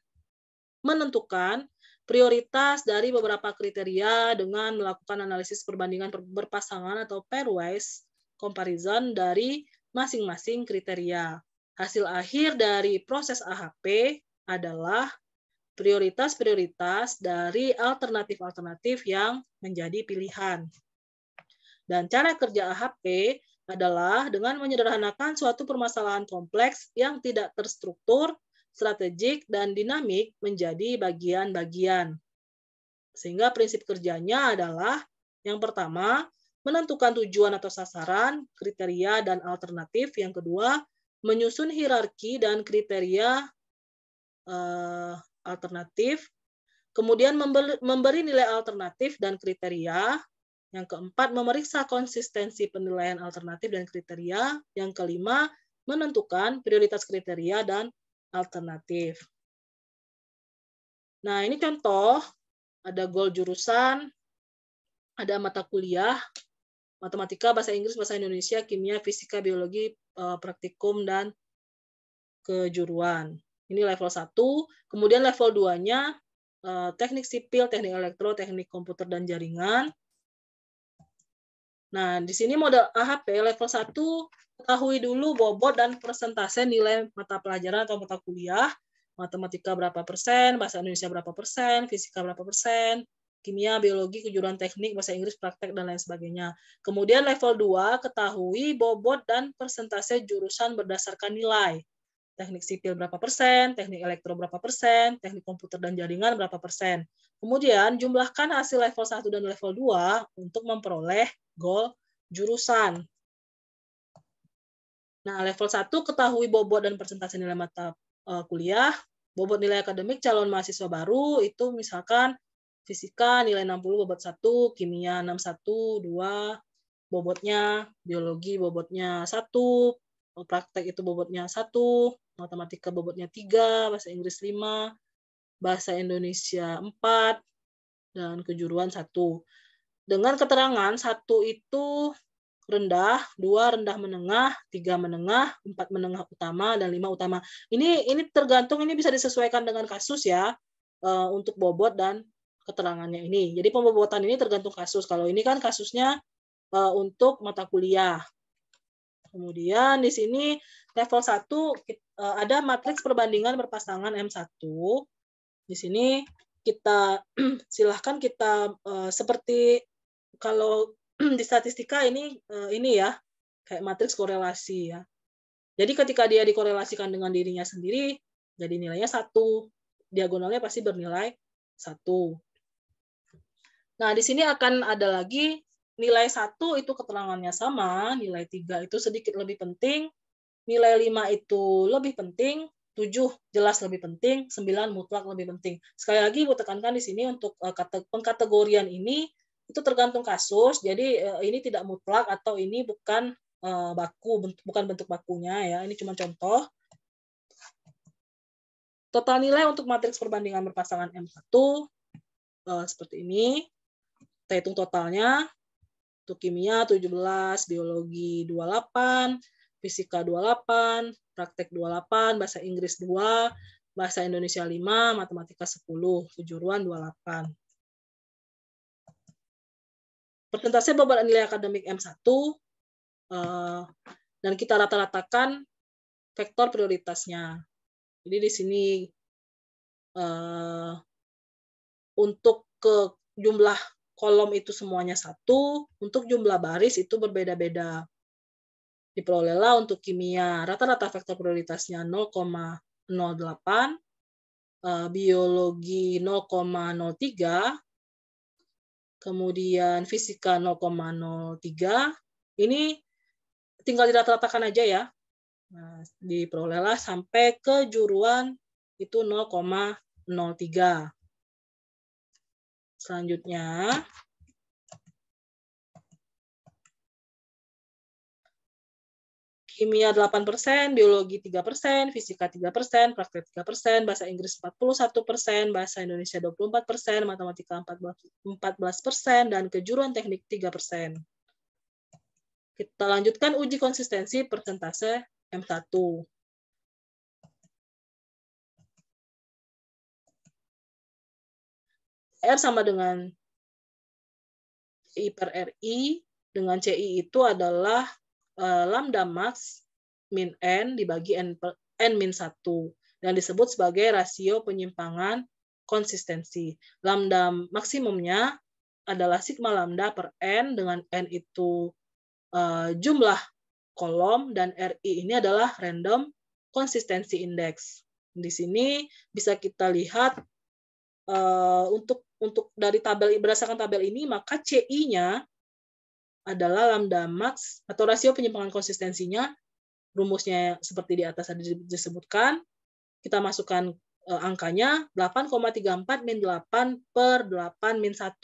menentukan prioritas dari beberapa kriteria dengan melakukan analisis perbandingan berpasangan atau pairwise comparison dari masing-masing kriteria. Hasil akhir dari proses AHP adalah prioritas-prioritas dari alternatif-alternatif yang menjadi pilihan. Dan cara kerja AHP adalah dengan menyederhanakan suatu permasalahan kompleks yang tidak terstruktur, strategik, dan dinamik menjadi bagian-bagian. Sehingga prinsip kerjanya adalah yang pertama, menentukan tujuan atau sasaran, kriteria, dan alternatif. Yang kedua, menyusun hierarki dan kriteria alternatif, kemudian memberi nilai alternatif dan kriteria, yang keempat memeriksa konsistensi penilaian alternatif dan kriteria, yang kelima menentukan prioritas kriteria dan alternatif. Nah, ini contoh, ada goal jurusan, ada mata kuliah, matematika, bahasa Inggris, bahasa Indonesia, kimia, fisika, biologi, praktikum, dan kejuruan. Ini level 1. Kemudian level 2-nya teknik sipil, teknik elektro, teknik komputer dan jaringan. Nah, di sini model AHP level 1 ketahui dulu bobot dan persentase nilai mata pelajaran atau mata kuliah. Matematika berapa persen, bahasa Indonesia berapa persen, fisika berapa persen, kimia, biologi, kejuruan teknik, bahasa Inggris, praktek, dan lain sebagainya. Kemudian level 2 ketahui bobot dan persentase jurusan berdasarkan nilai. Teknik sipil berapa persen, teknik elektro berapa persen, teknik komputer dan jaringan berapa persen. Kemudian jumlahkan hasil level 1 dan level 2 untuk memperoleh goal jurusan. Nah, level 1 ketahui bobot dan persentase nilai mata kuliah, bobot nilai akademik calon mahasiswa baru itu misalkan fisika nilai 60 bobot 1, kimia 61, 2 bobotnya, biologi bobotnya 1, praktek itu bobotnya 1, matematika bobotnya 3, bahasa Inggris 5, bahasa Indonesia 4, dan kejuruan 1. Dengan keterangan 1 itu rendah, 2 rendah menengah, 3 menengah, 4 menengah utama, dan 5 utama. Ini tergantung, ini bisa disesuaikan dengan kasus ya, untuk bobot dan keterangannya ini. Jadi pembobotan ini tergantung kasus. Kalau ini kan kasusnya untuk mata kuliah. Kemudian di sini level 1 ada matriks perbandingan berpasangan M1. Di sini kita silahkan kita seperti kalau di statistika ini ya, kayak matriks korelasi ya. Jadi ketika dia dikorelasikan dengan dirinya sendiri, jadi nilainya 1. Diagonalnya pasti bernilai 1. Nah, di sini akan ada lagi nilai 1 itu keterangannya sama, nilai 3 itu sedikit lebih penting, nilai 5 itu lebih penting, 7 jelas lebih penting, 9 mutlak lebih penting. Sekali lagi Ibu tekankan di sini untuk pengkategorian ini itu tergantung kasus, jadi ini tidak mutlak atau ini bukan baku, bukan bentuk bakunya ya, ini cuma contoh. Total nilai untuk matriks perbandingan berpasangan M1 seperti ini. Kita hitung totalnya. Untuk kimia 17, biologi 28, fisika 28, praktek 28, bahasa Inggris 2, bahasa Indonesia 5, matematika 10, kejuruan 28. Persentase bobot nilai akademik M1 dan kita rata-ratakan vektor prioritasnya. Jadi di sini untuk ke jumlah kolom itu semuanya 1, untuk jumlah baris itu berbeda-beda. Diperolehlah untuk kimia, rata-rata vektor prioritasnya 0,08, biologi 0,03, kemudian fisika 0,03. Ini tinggal dirata-ratakan aja ya. Nah, diperolehlah sampai kejuruan itu 0,03. Selanjutnya, kimia 8%, biologi 3%, fisika 3%, praktek 3%, bahasa Inggris 41%, bahasa Indonesia 24%, matematika 14%, dan kejuruan teknik 3%. Kita lanjutkan uji konsistensi persentase M1. R sama dengan CI per RI, dengan CI itu adalah lambda max min N dibagi N min 1, yang disebut sebagai rasio penyimpangan konsistensi. Lambda maksimumnya adalah sigma lambda per N, dengan N itu jumlah kolom, dan RI ini adalah random consistency index. Di sini bisa kita lihat untuk dari tabel, berdasarkan tabel ini, maka CI-nya adalah lambda max atau rasio penyimpangan konsistensinya, rumusnya seperti di atas tadi disebutkan. Kita masukkan angkanya 8,34 min 8 per 8 min 1.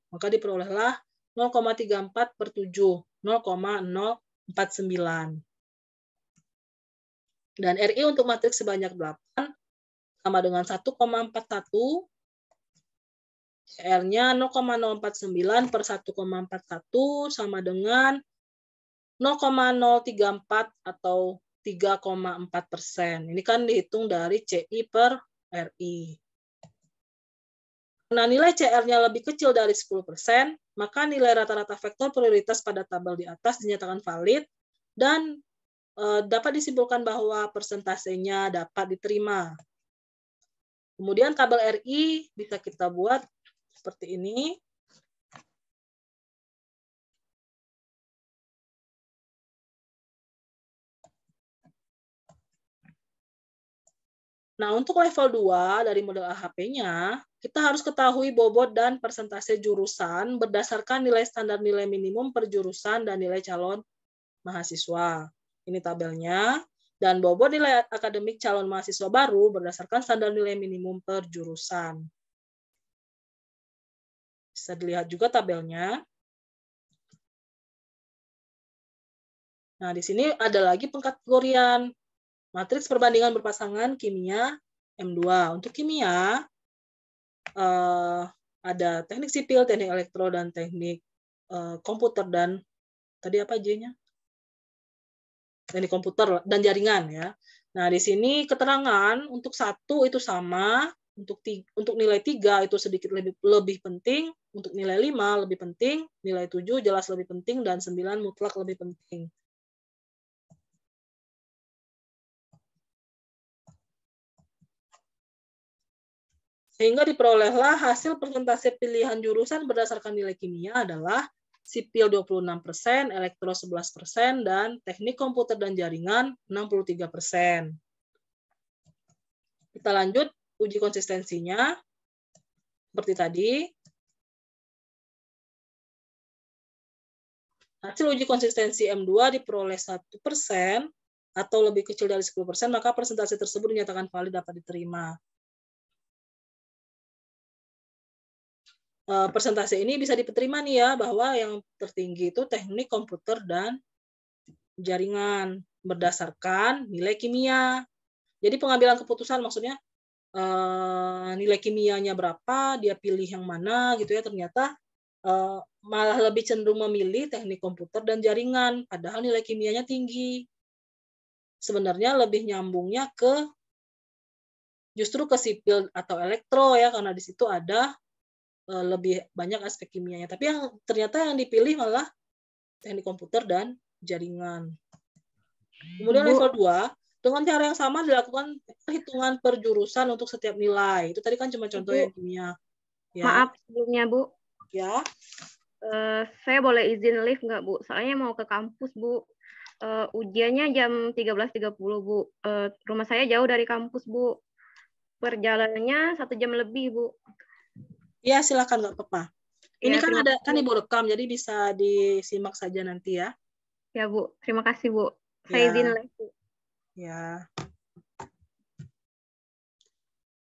Maka diperolehlah 0,34 per 7, 0,049. Dan RI untuk matriks sebanyak 8 sama dengan 1,41, CR-nya 0,049 per 1,41 sama dengan 0,034 atau 3,4%. Ini kan dihitung dari CI per RI. Nah, nilai CR-nya lebih kecil dari 10%, maka nilai rata-rata vektor prioritas pada tabel di atas dinyatakan valid dan dapat disimpulkan bahwa persentasenya dapat diterima. Kemudian tabel RI bisa kita buat seperti ini. Nah, untuk level 2 dari model AHP-nya, kita harus ketahui bobot dan persentase jurusan berdasarkan nilai standar nilai minimum per jurusan dan nilai calon mahasiswa. Ini tabelnya. Dan bobot nilai akademik calon mahasiswa baru berdasarkan standar nilai minimum per jurusan. Bisa dilihat juga tabelnya. Nah, di sini ada lagi pengkategorian matriks perbandingan berpasangan kimia M2. Untuk kimia, ada teknik sipil, teknik elektro, dan teknik komputer dan Tadi apa J-nya? Teknik komputer dan jaringan ya. Nah, di sini keterangan untuk 1 itu sama, untuk nilai 3 itu sedikit lebih penting, untuk nilai 5 lebih penting, nilai 7 jelas lebih penting, dan 9 mutlak lebih penting. Sehingga diperolehlah hasil persentase pilihan jurusan berdasarkan nilai kimia adalah sipil 26%, elektro 11%, dan teknik komputer dan jaringan 63%. Kita lanjut uji konsistensinya. Seperti tadi. Hasil uji konsistensi M2 diperoleh 1% atau lebih kecil dari 10%, maka persentase tersebut dinyatakan valid dapat diterima. Persentase ini bisa diterima nih ya, bahwa yang tertinggi itu teknik komputer dan jaringan berdasarkan nilai kimia. Jadi pengambilan keputusan maksudnya nilai kimianya berapa, dia pilih yang mana gitu ya, ternyata malah lebih cenderung memilih teknik komputer dan jaringan, padahal nilai kimianya tinggi. Sebenarnya lebih nyambungnya justru ke sipil atau elektro ya, karena di situ ada lebih banyak aspek kimianya. Tapi ternyata yang dipilih malah teknik komputer dan jaringan. Kemudian level 2, dengan cara yang sama dilakukan perhitungan per jurusan untuk setiap nilai. Itu tadi kan cuma contoh yang kimia. Ya. Maaf sebelumnya, Bu. Ya. Saya boleh izin live nggak, Bu? Soalnya mau ke kampus, Bu. Ujiannya jam 13.30, Bu. Rumah saya jauh dari kampus, Bu. Perjalanannya 1 jam lebih, Bu. Iya, silakan, nggak apa-apa. Ini Ya, kan Ibu rekam, jadi bisa disimak saja nanti ya. Ya, Bu. Terima kasih, Bu. Saya izin live, Bu. Ya.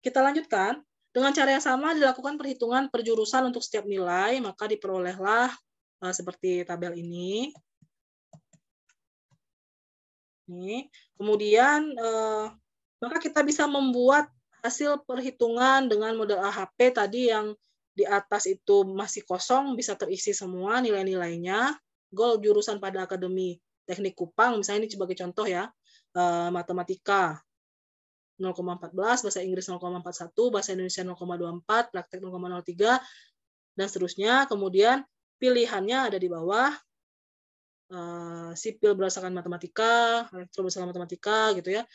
Kita lanjutkan. Dengan cara yang sama dilakukan perhitungan per jurusan untuk setiap nilai, maka diperolehlah seperti tabel ini. Kemudian maka kita bisa membuat hasil perhitungan dengan model AHP tadi yang di atas itu masih kosong, bisa terisi semua nilai-nilainya. Goal jurusan pada Akademi Teknik Kupang, misalnya ini sebagai contoh ya, matematika 0,14, bahasa Inggris 0,41, bahasa Indonesia 0,24, praktek 0,03, dan seterusnya. Kemudian pilihannya ada di bawah, sipil berdasarkan matematika, elektro berdasarkan matematika, gitu ya.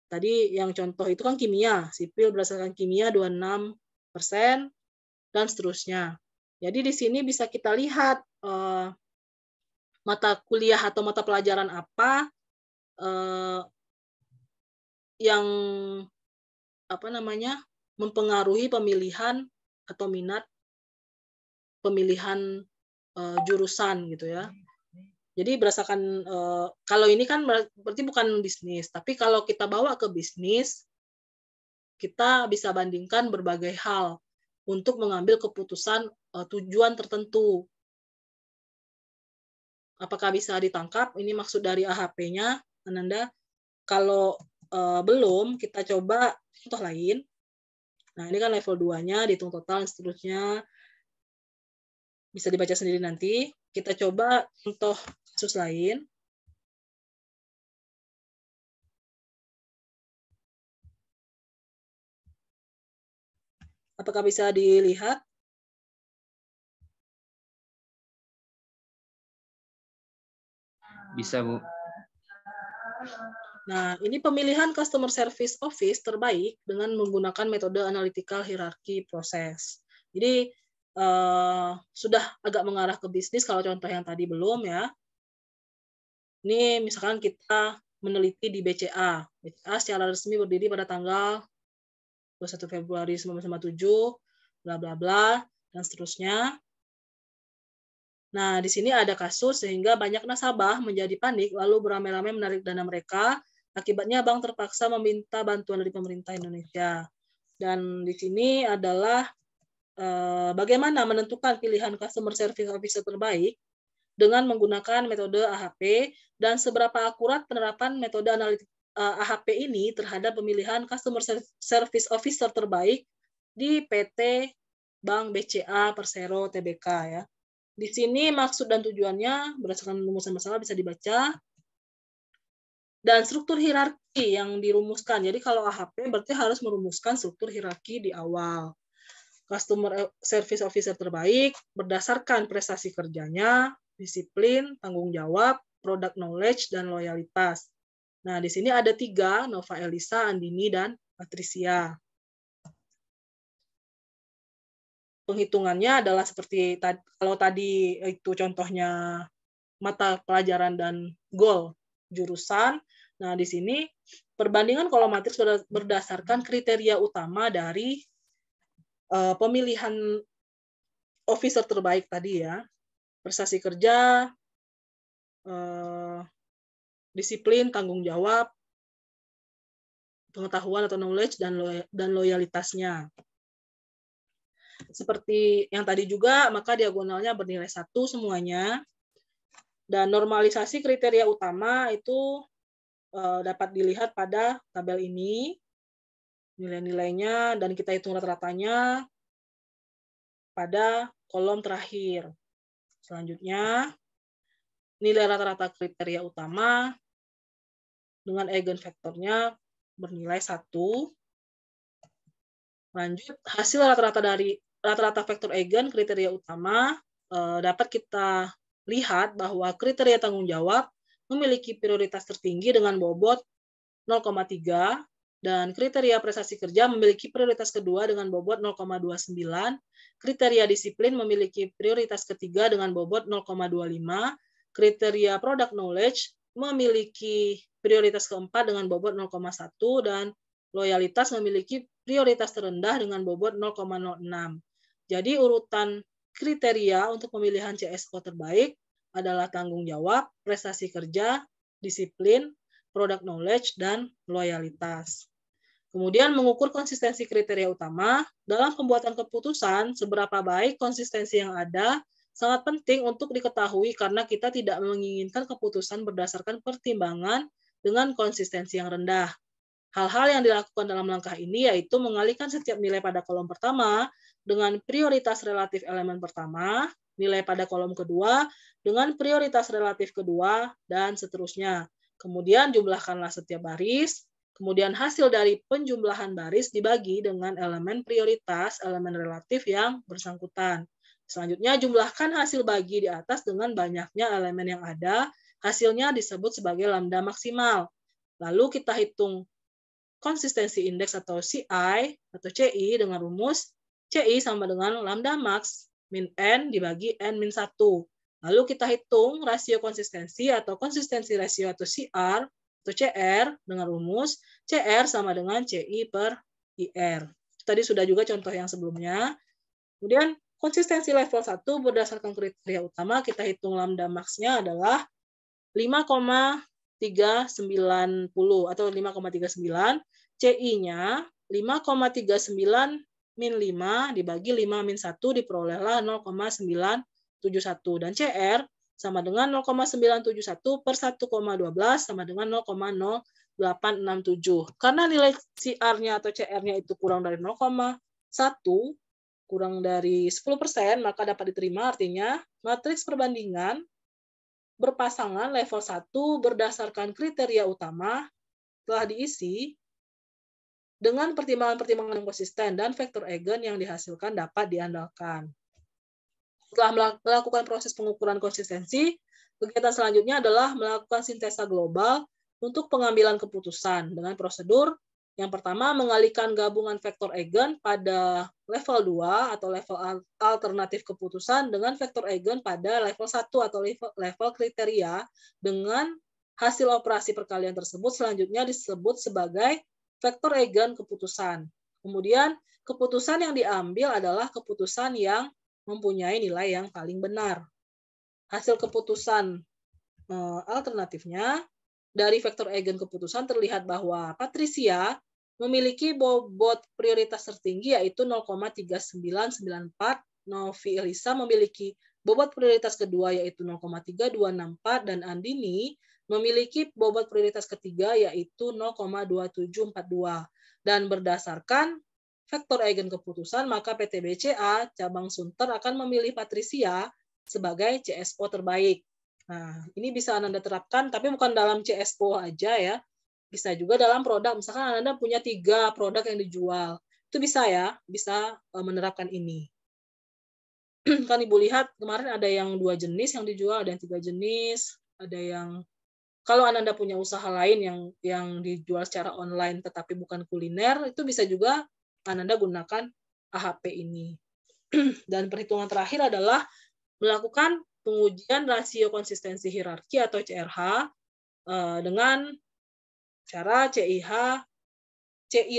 Tadi yang contoh itu kan kimia, sipil berdasarkan kimia 26%, dan seterusnya. Jadi di sini bisa kita lihat mata kuliah atau mata pelajaran apa yang mempengaruhi pemilihan atau minat pemilihan jurusan gitu ya. Jadi berdasarkan kalau ini kan berarti bukan bisnis, tapi kalau kita bawa ke bisnis, kita bisa bandingkan berbagai hal untuk mengambil keputusan tujuan tertentu. Apakah bisa ditangkap? Ini maksud dari AHP-nya, Ananda. Kalau belum, kita coba contoh lain. Nah, ini kan level 2-nya, dihitung total dan seterusnya. Bisa dibaca sendiri nanti. Kita coba contoh kasus lain. Apakah bisa dilihat? Bisa, Bu. Nah, ini pemilihan Customer Service Office terbaik dengan menggunakan metode analytical hierarchy process. Jadi, sudah agak mengarah ke bisnis kalau contoh yang tadi belum ya. Ini misalkan kita meneliti di BCA. BCA secara resmi berdiri pada tanggal 21 Februari 1957, bla bla bla, dan seterusnya. Nah, di sini ada kasus sehingga banyak nasabah menjadi panik lalu beramai-ramai menarik dana mereka. Akibatnya bank terpaksa meminta bantuan dari pemerintah Indonesia. Dan di sini adalah bagaimana menentukan pilihan Customer Service Officer terbaik dengan menggunakan metode AHP dan seberapa akurat penerapan metode analitik AHP ini terhadap pemilihan Customer Service Officer terbaik di PT Bank BCA Persero Tbk ya. Di sini maksud dan tujuannya berdasarkan rumusan masalah bisa dibaca. Dan struktur hierarki yang dirumuskan. Jadi kalau AHP berarti harus merumuskan struktur hierarki di awal. Customer Service Officer terbaik berdasarkan prestasi kerjanya, disiplin, tanggung jawab, product knowledge, dan loyalitas. Nah, di sini ada 3, Nova Elisa, Andini, dan Patricia. Penghitungannya adalah seperti kalau tadi itu contohnya mata pelajaran dan goal jurusan. Nah, di sini perbandingan kolom matriks berdasarkan kriteria utama dari pemilihan officer terbaik tadi ya. Prestasi kerja, disiplin, tanggung jawab, pengetahuan atau knowledge, dan loyalitasnya. Seperti yang tadi juga, maka diagonalnya bernilai 1 semuanya. Dan normalisasi kriteria utama itu dapat dilihat pada tabel ini. Nilai-nilainya, dan kita hitung rata-ratanya pada kolom terakhir. Selanjutnya, nilai rata-rata kriteria utama dengan eigenvektornya bernilai 1. Lanjut, hasil rata-rata dari rata-rata vektor eigen kriteria utama dapat kita lihat bahwa kriteria tanggung jawab memiliki prioritas tertinggi dengan bobot 0,3 dan kriteria prestasi kerja memiliki prioritas kedua dengan bobot 0,29. Kriteria disiplin memiliki prioritas ketiga dengan bobot 0,25. Kriteria product knowledge memiliki prioritas keempat dengan bobot 0,1 dan loyalitas memiliki prioritas terendah dengan bobot 0,06. Jadi urutan kriteria untuk pemilihan CSO terbaik adalah tanggung jawab, prestasi kerja, disiplin, product knowledge, dan loyalitas. Kemudian mengukur konsistensi kriteria utama. Dalam pembuatan keputusan, seberapa baik konsistensi yang ada sangat penting untuk diketahui karena kita tidak menginginkan keputusan berdasarkan pertimbangan dengan konsistensi yang rendah. Hal-hal yang dilakukan dalam langkah ini yaitu mengalihkan setiap nilai pada kolom pertama dengan prioritas relatif elemen pertama, nilai pada kolom kedua dengan prioritas relatif kedua, dan seterusnya. Kemudian jumlahkanlah setiap baris, kemudian hasil dari penjumlahan baris dibagi dengan elemen prioritas, elemen relatif yang bersangkutan. Selanjutnya jumlahkan hasil bagi di atas dengan banyaknya elemen yang ada, hasilnya disebut sebagai lambda maksimal. Lalu kita hitung konsistensi indeks atau CI atau CI dengan rumus CI sama dengan lambda max min N dibagi N min 1. Lalu kita hitung rasio konsistensi atau konsistensi rasio atau CR atau CR dengan rumus CR sama dengan CI per IR. Tadi sudah juga contoh yang sebelumnya. Kemudian konsistensi level 1 berdasarkan kriteria utama kita hitung lambda max-nya adalah 5,390 atau 5,39, CI-nya 5,39 min 5 dibagi 5 min 1 diperolehlah 0,971 dan CR sama dengan 0,971 per 1,12 sama dengan 0,0867. Karena nilai CR-nya atau CR-nya itu kurang dari 0,1, kurang dari 10%, maka dapat diterima artinya matriks perbandingan berpasangan level 1 berdasarkan kriteria utama telah diisi dengan pertimbangan-pertimbangan yang konsisten dan vektor eigen yang dihasilkan dapat diandalkan. Setelah melakukan proses pengukuran konsistensi, kegiatan selanjutnya adalah melakukan sintesa global untuk pengambilan keputusan dengan prosedur yang pertama mengalihkan gabungan vektor eigen pada level 2 atau level alternatif keputusan dengan vektor eigen pada level 1 atau level kriteria dengan hasil operasi perkalian tersebut selanjutnya disebut sebagai vektor eigen keputusan. Kemudian keputusan yang diambil adalah keputusan yang mempunyai nilai yang paling benar. Hasil keputusan alternatifnya dari vektor eigen keputusan terlihat bahwa Patricia memiliki bobot prioritas tertinggi yaitu 0,3994, Novi Elisa memiliki bobot prioritas kedua yaitu 0,3264 dan Andini memiliki bobot prioritas ketiga yaitu 0,2742. Dan berdasarkan vektor eigen keputusan maka PT BCA cabang Sunter akan memilih Patricia sebagai CSO terbaik. Nah, ini bisa Ananda terapkan, tapi bukan dalam CSO aja ya. Bisa juga dalam produk. Misalkan Ananda punya 3 produk yang dijual. Itu bisa ya, bisa menerapkan ini. Kan Ibu lihat kemarin ada yang 2 jenis yang dijual, ada yang 3 jenis, ada yang kalau Ananda punya usaha lain yang dijual secara online tetapi bukan kuliner, itu bisa juga Ananda gunakan AHP ini. Dan perhitungan terakhir adalah melakukan pengujian rasio konsistensi hierarki atau CRH dengan cara CI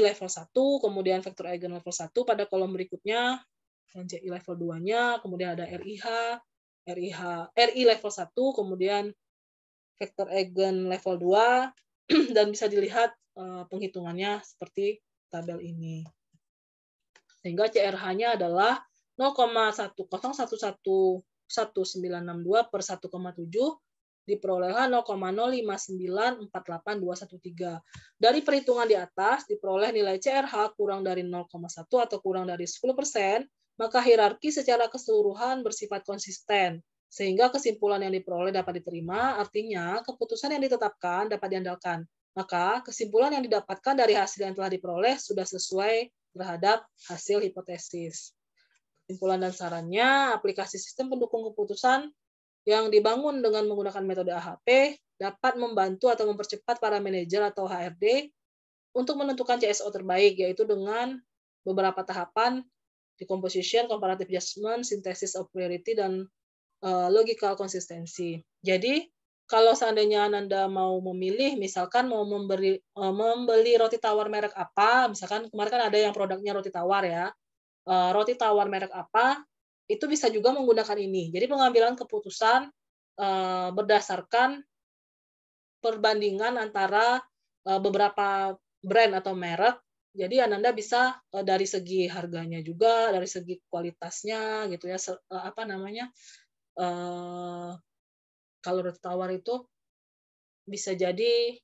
level 1, kemudian vektor eigen level 1 pada kolom berikutnya, dan CI level 2-nya, kemudian ada RI level 1, kemudian vektor eigen level 2, dan bisa dilihat penghitungannya seperti tabel ini. Sehingga CRH-nya adalah 0,10111962 per 1,7 diperolehlah 0,05948,213. Dari perhitungan di atas diperoleh nilai CRH kurang dari 0,1 atau kurang dari 10%, maka hierarki secara keseluruhan bersifat konsisten. Sehingga kesimpulan yang diperoleh dapat diterima, artinya keputusan yang ditetapkan dapat diandalkan. Maka kesimpulan yang didapatkan dari hasil yang telah diperoleh sudah sesuai terhadap hasil hipotesis. Kesimpulan dan sarannya, aplikasi sistem pendukung keputusan yang dibangun dengan menggunakan metode AHP dapat membantu atau mempercepat para manajer atau HRD untuk menentukan CSO terbaik, yaitu dengan beberapa tahapan decomposition, comparative judgment, synthesis of priority, dan logical consistency. Jadi, kalau seandainya Ananda mau memilih, misalkan mau membeli roti tawar merek apa, misalkan kemarin kan ada yang produknya roti tawar ya, roti tawar merek apa, itu bisa juga menggunakan ini. Jadi pengambilan keputusan berdasarkan perbandingan antara beberapa brand atau merek. Jadi Ananda bisa dari segi harganya juga, dari segi kualitasnya gitu ya, kalau roti tawar itu bisa jadi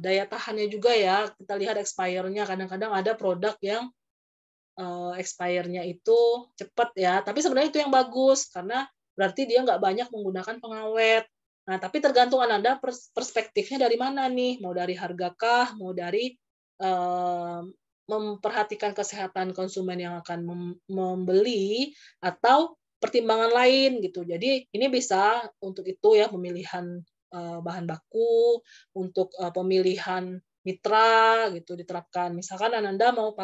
daya tahannya juga ya. Kita lihat expire-nya, kadang-kadang ada produk yang expire-nya itu cepat ya, tapi sebenarnya itu yang bagus karena berarti dia nggak banyak menggunakan pengawet. Nah, tapi tergantung Ananda perspektifnya dari mana nih, mau dari hargakah, mau dari memperhatikan kesehatan konsumen yang akan membeli, atau pertimbangan lain gitu. Jadi ini bisa untuk itu ya, pemilihan bahan baku, untuk pemilihan mitra gitu diterapkan. Misalkan Ananda mau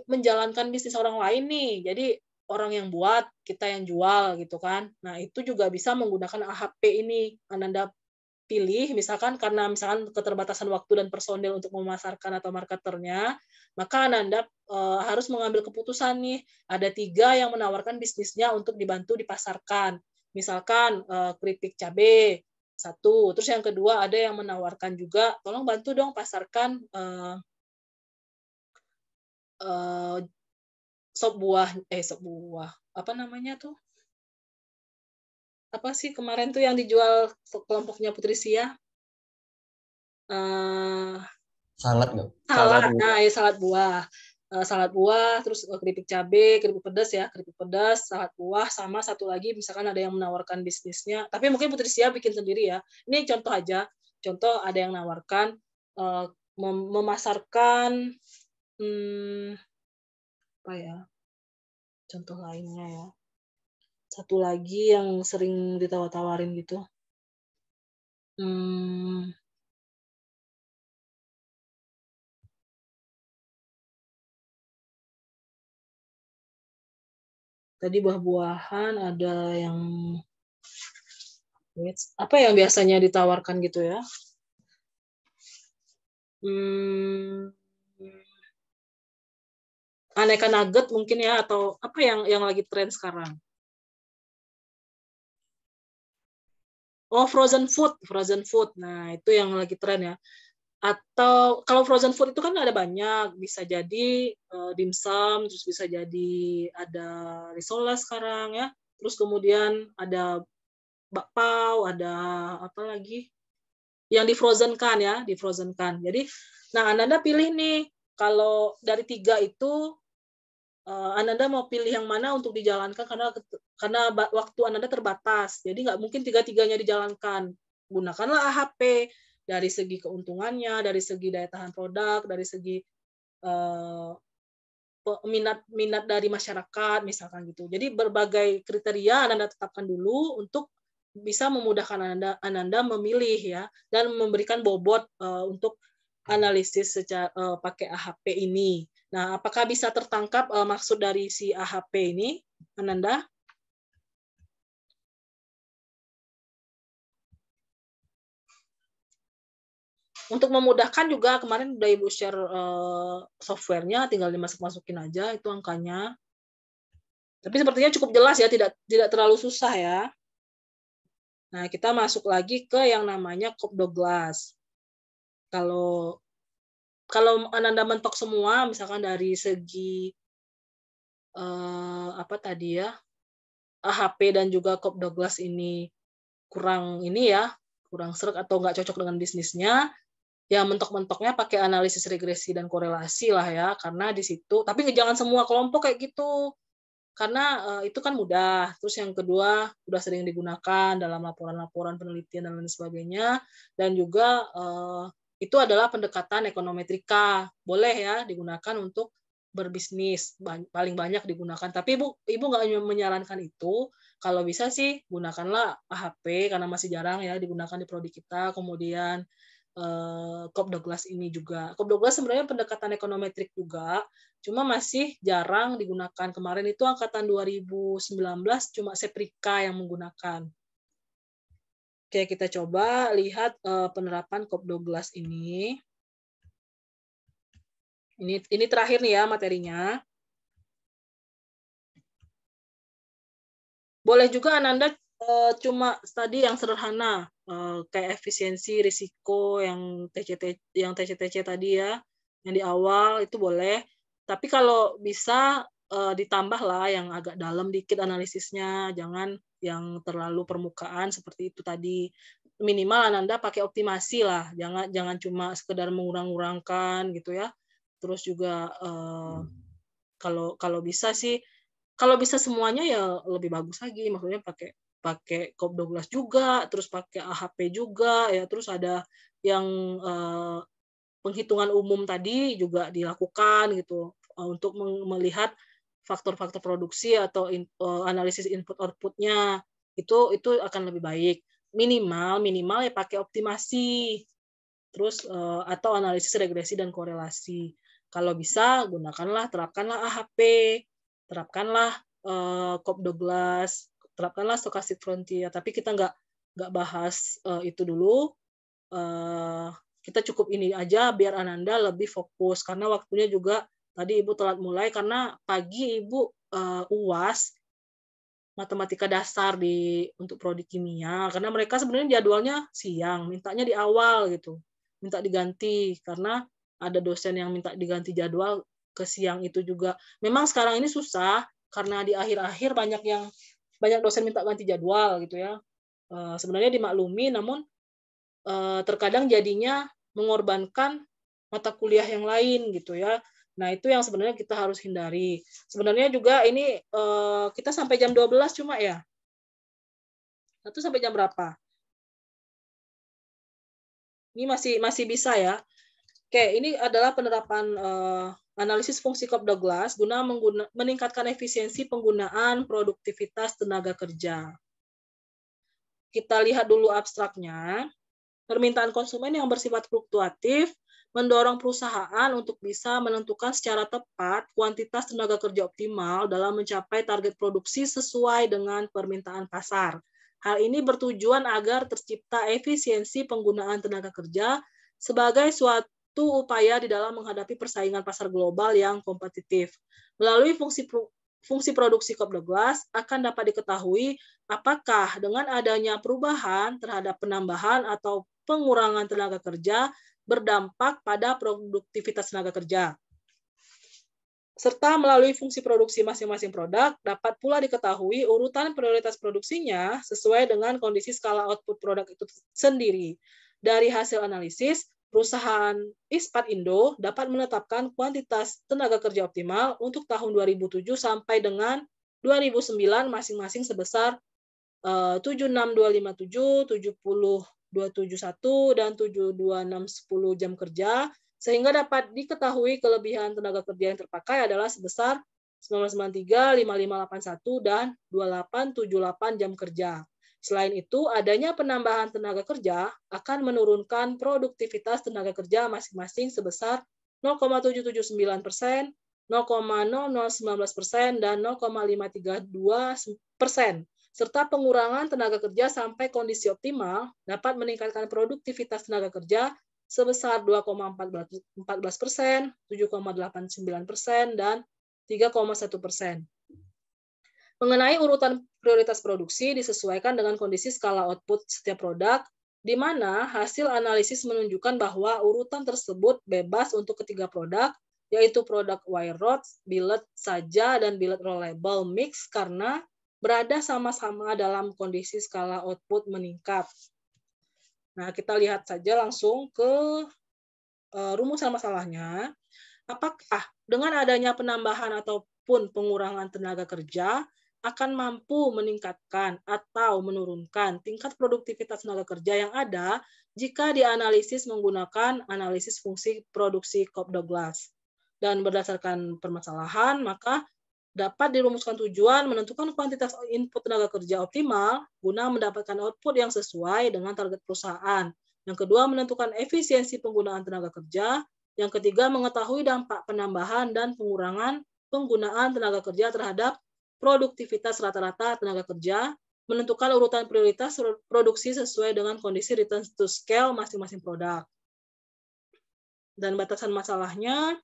menjalankan bisnis orang lain nih, jadi orang yang buat, kita yang jual gitu kan. Nah, itu juga bisa menggunakan AHP ini. Ananda pilih, misalkan karena misalkan keterbatasan waktu dan personil untuk memasarkan atau marketernya, maka Ananda harus mengambil keputusan nih. Ada 3 yang menawarkan bisnisnya untuk dibantu dipasarkan. Misalkan keripik cabai, 1. Terus yang kedua ada yang menawarkan juga, tolong bantu dong pasarkan sop buah, apa namanya tuh? Apa sih kemarin tuh yang dijual kelompoknya Putri Sia? Salad nggak? Salad, nah ya salad buah, terus keripik cabai, keripik pedas ya, keripik pedas, salad buah, sama satu lagi misalkan ada yang menawarkan bisnisnya, tapi mungkin Putri Sia bikin sendiri ya. Ini contoh aja, contoh ada yang menawarkan memasarkan apa ya? Contoh lainnya ya. Satu lagi yang sering ditawar-tawarin gitu. Tadi buah-buahan ada yang apa yang biasanya ditawarkan gitu ya? Aneka nugget mungkin ya, atau apa yang lagi tren sekarang? Oh, frozen food. Nah, itu yang lagi tren ya. Atau kalau frozen food itu kan ada banyak, bisa jadi dimsum, terus bisa jadi ada risoles sekarang ya. Terus kemudian ada bakpao, ada apa lagi? Yang di-frozen-kan ya, di-frozen-kan. Jadi, nah Ananda pilih nih, kalau dari 3 itu Ananda mau pilih yang mana untuk dijalankan karena waktu Ananda terbatas. Jadi nggak mungkin tiga-tiganya dijalankan. Gunakanlah AHP dari segi keuntungannya, dari segi daya tahan produk, dari segi minat dari masyarakat misalkan gitu. Jadi berbagai kriteria Ananda tetapkan dulu untuk bisa memudahkan Ananda memilih ya dan memberikan bobot untuk analisis secara pakai AHP ini. Nah, apakah bisa tertangkap maksud dari si AHP ini, Ananda? Untuk memudahkan juga kemarin udah Ibu share softwarenya, tinggal dimasukin aja itu angkanya. Tapi sepertinya cukup jelas ya, tidak terlalu susah ya. Nah, kita masuk lagi ke yang namanya Cobb Douglas. Kalau Ananda mentok semua, misalkan dari segi apa tadi ya, AHP dan juga Cobb Douglas ini kurang serak atau nggak cocok dengan bisnisnya, ya mentok-mentoknya pakai analisis regresi dan korelasi lah ya, karena di situ. Tapi jangan semua kelompok kayak gitu, karena itu kan mudah. Terus yang kedua, udah sering digunakan dalam laporan-laporan penelitian dan lain sebagainya, dan juga itu adalah pendekatan ekonometrika, boleh ya digunakan untuk berbisnis, paling banyak digunakan. Tapi Ibu nggak menyarankan itu. Kalau bisa sih gunakanlah AHP karena masih jarang ya digunakan di prodi kita. Kemudian Cobb Douglas ini juga. Cobb Douglas sebenarnya pendekatan ekonometrik juga, cuma masih jarang digunakan. Kemarin itu angkatan 2019 cuma Seprika yang menggunakan. Oke, kita coba lihat penerapan Cobb Douglas ini. Ini terakhir nih ya materinya. Boleh juga Ananda cuma tadi yang sederhana kayak efisiensi risiko yang TCTC tadi ya, yang di awal itu boleh. Tapi kalau bisa ditambah lah yang agak dalam dikit analisisnya, jangan yang terlalu permukaan seperti itu tadi. Minimal Ananda pakai optimasi lah, jangan cuma sekedar mengurang-urangkan gitu ya. Terus juga kalau bisa sih, kalau bisa semuanya ya lebih bagus lagi, maksudnya pakai Cobb Douglas juga, terus pakai AHP juga ya, terus ada yang penghitungan umum tadi juga dilakukan gitu untuk melihat faktor-faktor produksi atau analisis input outputnya itu akan lebih baik. Minimal ya pakai optimasi, terus atau analisis regresi dan korelasi. Kalau bisa terapkanlah AHP, terapkanlah Cobb Douglas, terapkanlah stochastic frontier. Tapi kita nggak bahas itu dulu. Kita cukup ini aja biar Ananda lebih fokus karena waktunya juga tadi Ibu telat mulai karena pagi Ibu UAS matematika dasar untuk prodi kimia karena mereka sebenarnya jadwalnya siang, mintanya di awal gitu. Minta diganti karena ada dosen yang minta diganti jadwal ke siang itu juga. Memang sekarang ini susah karena di akhir-akhir banyak dosen minta ganti jadwal gitu ya. Sebenarnya dimaklumi, namun terkadang jadinya mengorbankan mata kuliah yang lain gitu ya. Nah, itu yang sebenarnya kita harus hindari. Sebenarnya juga ini kita sampai jam 12 cuma ya. Itu sampai jam berapa? Ini masih bisa ya. Oke, ini adalah penerapan analisis fungsi Cobb Douglas guna meningkatkan efisiensi penggunaan produktivitas tenaga kerja. Kita lihat dulu abstraknya. Permintaan konsumen yang bersifat fluktuatif mendorong perusahaan untuk bisa menentukan secara tepat kuantitas tenaga kerja optimal dalam mencapai target produksi sesuai dengan permintaan pasar. Hal ini bertujuan agar tercipta efisiensi penggunaan tenaga kerja sebagai suatu upaya di dalam menghadapi persaingan pasar global yang kompetitif. Melalui fungsi produksi Cobb Douglas akan dapat diketahui apakah dengan adanya perubahan terhadap penambahan atau pengurangan tenaga kerja berdampak pada produktivitas tenaga kerja. Serta melalui fungsi produksi masing-masing produk, dapat pula diketahui urutan prioritas produksinya sesuai dengan kondisi skala output produk itu sendiri. Dari hasil analisis, perusahaan ISPAT Indo dapat menetapkan kuantitas tenaga kerja optimal untuk tahun 2007 sampai dengan 2009 masing-masing sebesar 76257, 70271, dan 72610 jam kerja, sehingga dapat diketahui kelebihan tenaga kerja yang terpakai adalah sebesar 1993, 5581, dan 2878 jam kerja. Selain itu, adanya penambahan tenaga kerja akan menurunkan produktivitas tenaga kerja masing-masing sebesar 0,779%, 0,0019%, dan 0,532%, serta pengurangan tenaga kerja sampai kondisi optimal dapat meningkatkan produktivitas tenaga kerja sebesar 2,14%, 7,89%, dan 3,1%. Mengenai urutan prioritas produksi disesuaikan dengan kondisi skala output setiap produk, di mana hasil analisis menunjukkan bahwa urutan tersebut bebas untuk ketiga produk, yaitu produk wire rods, billet saja, dan billet rollable mix karena berada sama-sama dalam kondisi skala output meningkat. Nah, kita lihat saja langsung ke rumusan masalahnya. Apakah dengan adanya penambahan ataupun pengurangan tenaga kerja akan mampu meningkatkan atau menurunkan tingkat produktivitas tenaga kerja yang ada jika dianalisis menggunakan analisis fungsi produksi Cobb-Douglas. Dan berdasarkan permasalahan, maka dapat dirumuskan tujuan menentukan kuantitas input tenaga kerja optimal guna mendapatkan output yang sesuai dengan target perusahaan. Yang kedua, menentukan efisiensi penggunaan tenaga kerja. Yang ketiga, mengetahui dampak penambahan dan pengurangan penggunaan tenaga kerja terhadap produktivitas rata-rata tenaga kerja, menentukan urutan prioritas produksi sesuai dengan kondisi return to scale masing-masing produk. Dan batasan masalahnya,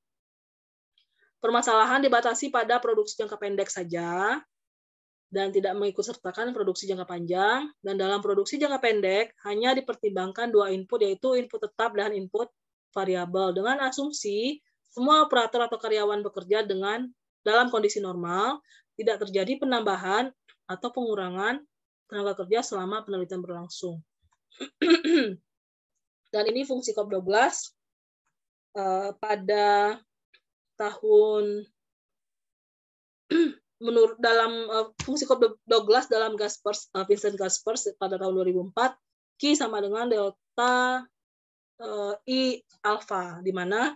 permasalahan dibatasi pada produksi jangka pendek saja dan tidak mengikutsertakan produksi jangka panjang. Dan dalam produksi jangka pendek hanya dipertimbangkan dua input, yaitu input tetap dan input variabel, dengan asumsi semua operator atau karyawan bekerja dalam kondisi normal, tidak terjadi penambahan atau pengurangan tenaga kerja selama penelitian berlangsung. Dan ini fungsi Cobb-Douglas pada tahun menurut dalam fungsi Cobb-Douglas dalam Vincent Gaspers pada tahun 2004, Q sama dengan delta I alpha, di mana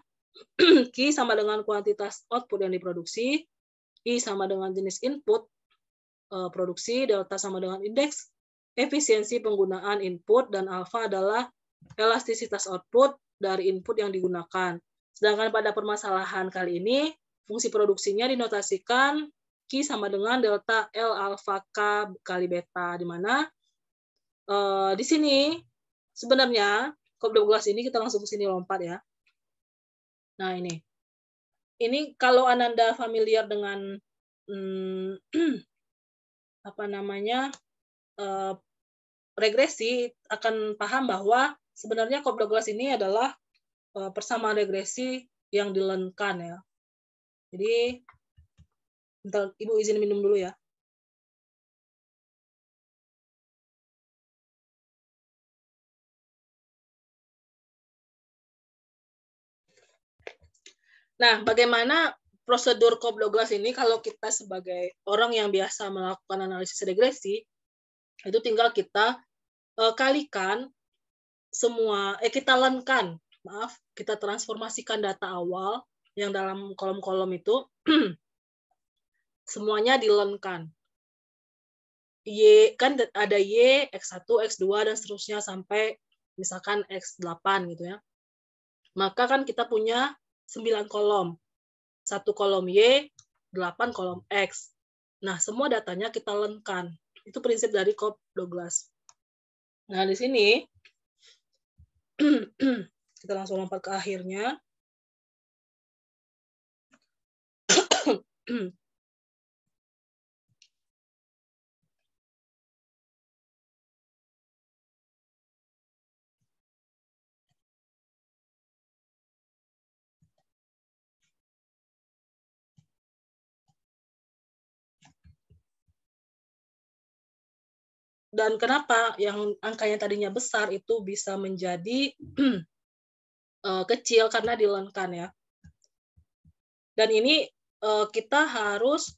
Q sama dengan kuantitas output yang diproduksi, I sama dengan jenis input produksi, delta sama dengan indeks efisiensi penggunaan input, dan alpha adalah elastisitas output dari input yang digunakan. Sedangkan pada permasalahan kali ini, fungsi produksinya dinotasikan Q sama dengan delta L alpha K kali beta, di mana di sini sebenarnya Cobb-Douglas ini kita langsung ke sini lompat ya. Nah, ini kalau Ananda familiar dengan regresi, akan paham bahwa sebenarnya Cobb-Douglas ini adalah persamaan regresi yang dilearn-kan ya. Jadi, bentar, Ibu izin minum dulu ya. Nah, bagaimana prosedur Cobb-Douglas ini kalau kita sebagai orang yang biasa melakukan analisis regresi, itu tinggal kita kalikan semua, kita learn-kan, kita transformasikan data awal yang dalam kolom-kolom itu, semuanya di-learn-kan. Y, kan ada Y, X1, X2, dan seterusnya sampai misalkan X8 gitu ya. Maka kan kita punya 9 kolom. 1 kolom Y, 8 kolom X. Nah, semua datanya kita learn-kan. Itu prinsip dari Cobb-Douglas. Nah, di sini kita langsung lompat ke akhirnya. Dan kenapa yang angkanya tadinya besar itu bisa menjadi kecil karena di-learn-kan ya. Dan ini kita harus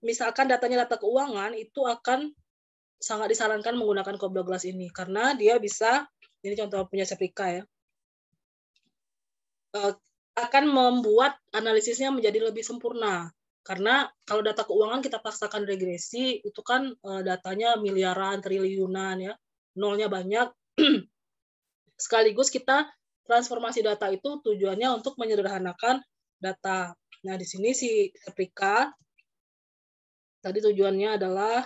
misalkan datanya data keuangan itu akan sangat disarankan menggunakan Cobbloglass ini karena dia bisa, ini contoh punya Seprika ya, akan membuat analisisnya menjadi lebih sempurna. Karena kalau data keuangan kita paksakan regresi, itu kan datanya miliaran, triliunan ya, nolnya banyak. Sekaligus kita transformasi data itu tujuannya untuk menyederhanakan data. Nah, di sini si Seprika tadi tujuannya adalah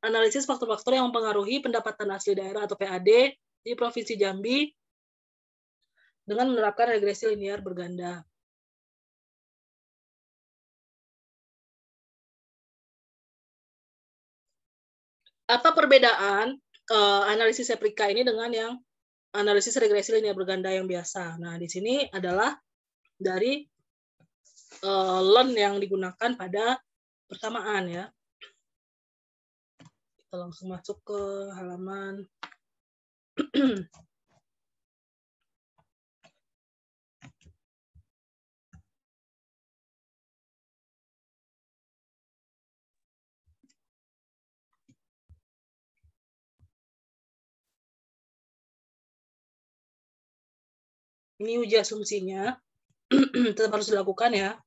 analisis faktor-faktor yang mempengaruhi pendapatan asli daerah atau PAD di Provinsi Jambi dengan menerapkan regresi linear berganda. Apa perbedaan analisis Seprika ini dengan yang analisis regresi linear berganda yang biasa? Nah, di sini adalah dari learn yang digunakan pada persamaan ya. Kita langsung masuk ke halaman ini uji asumsinya. Tetap harus dilakukan ya.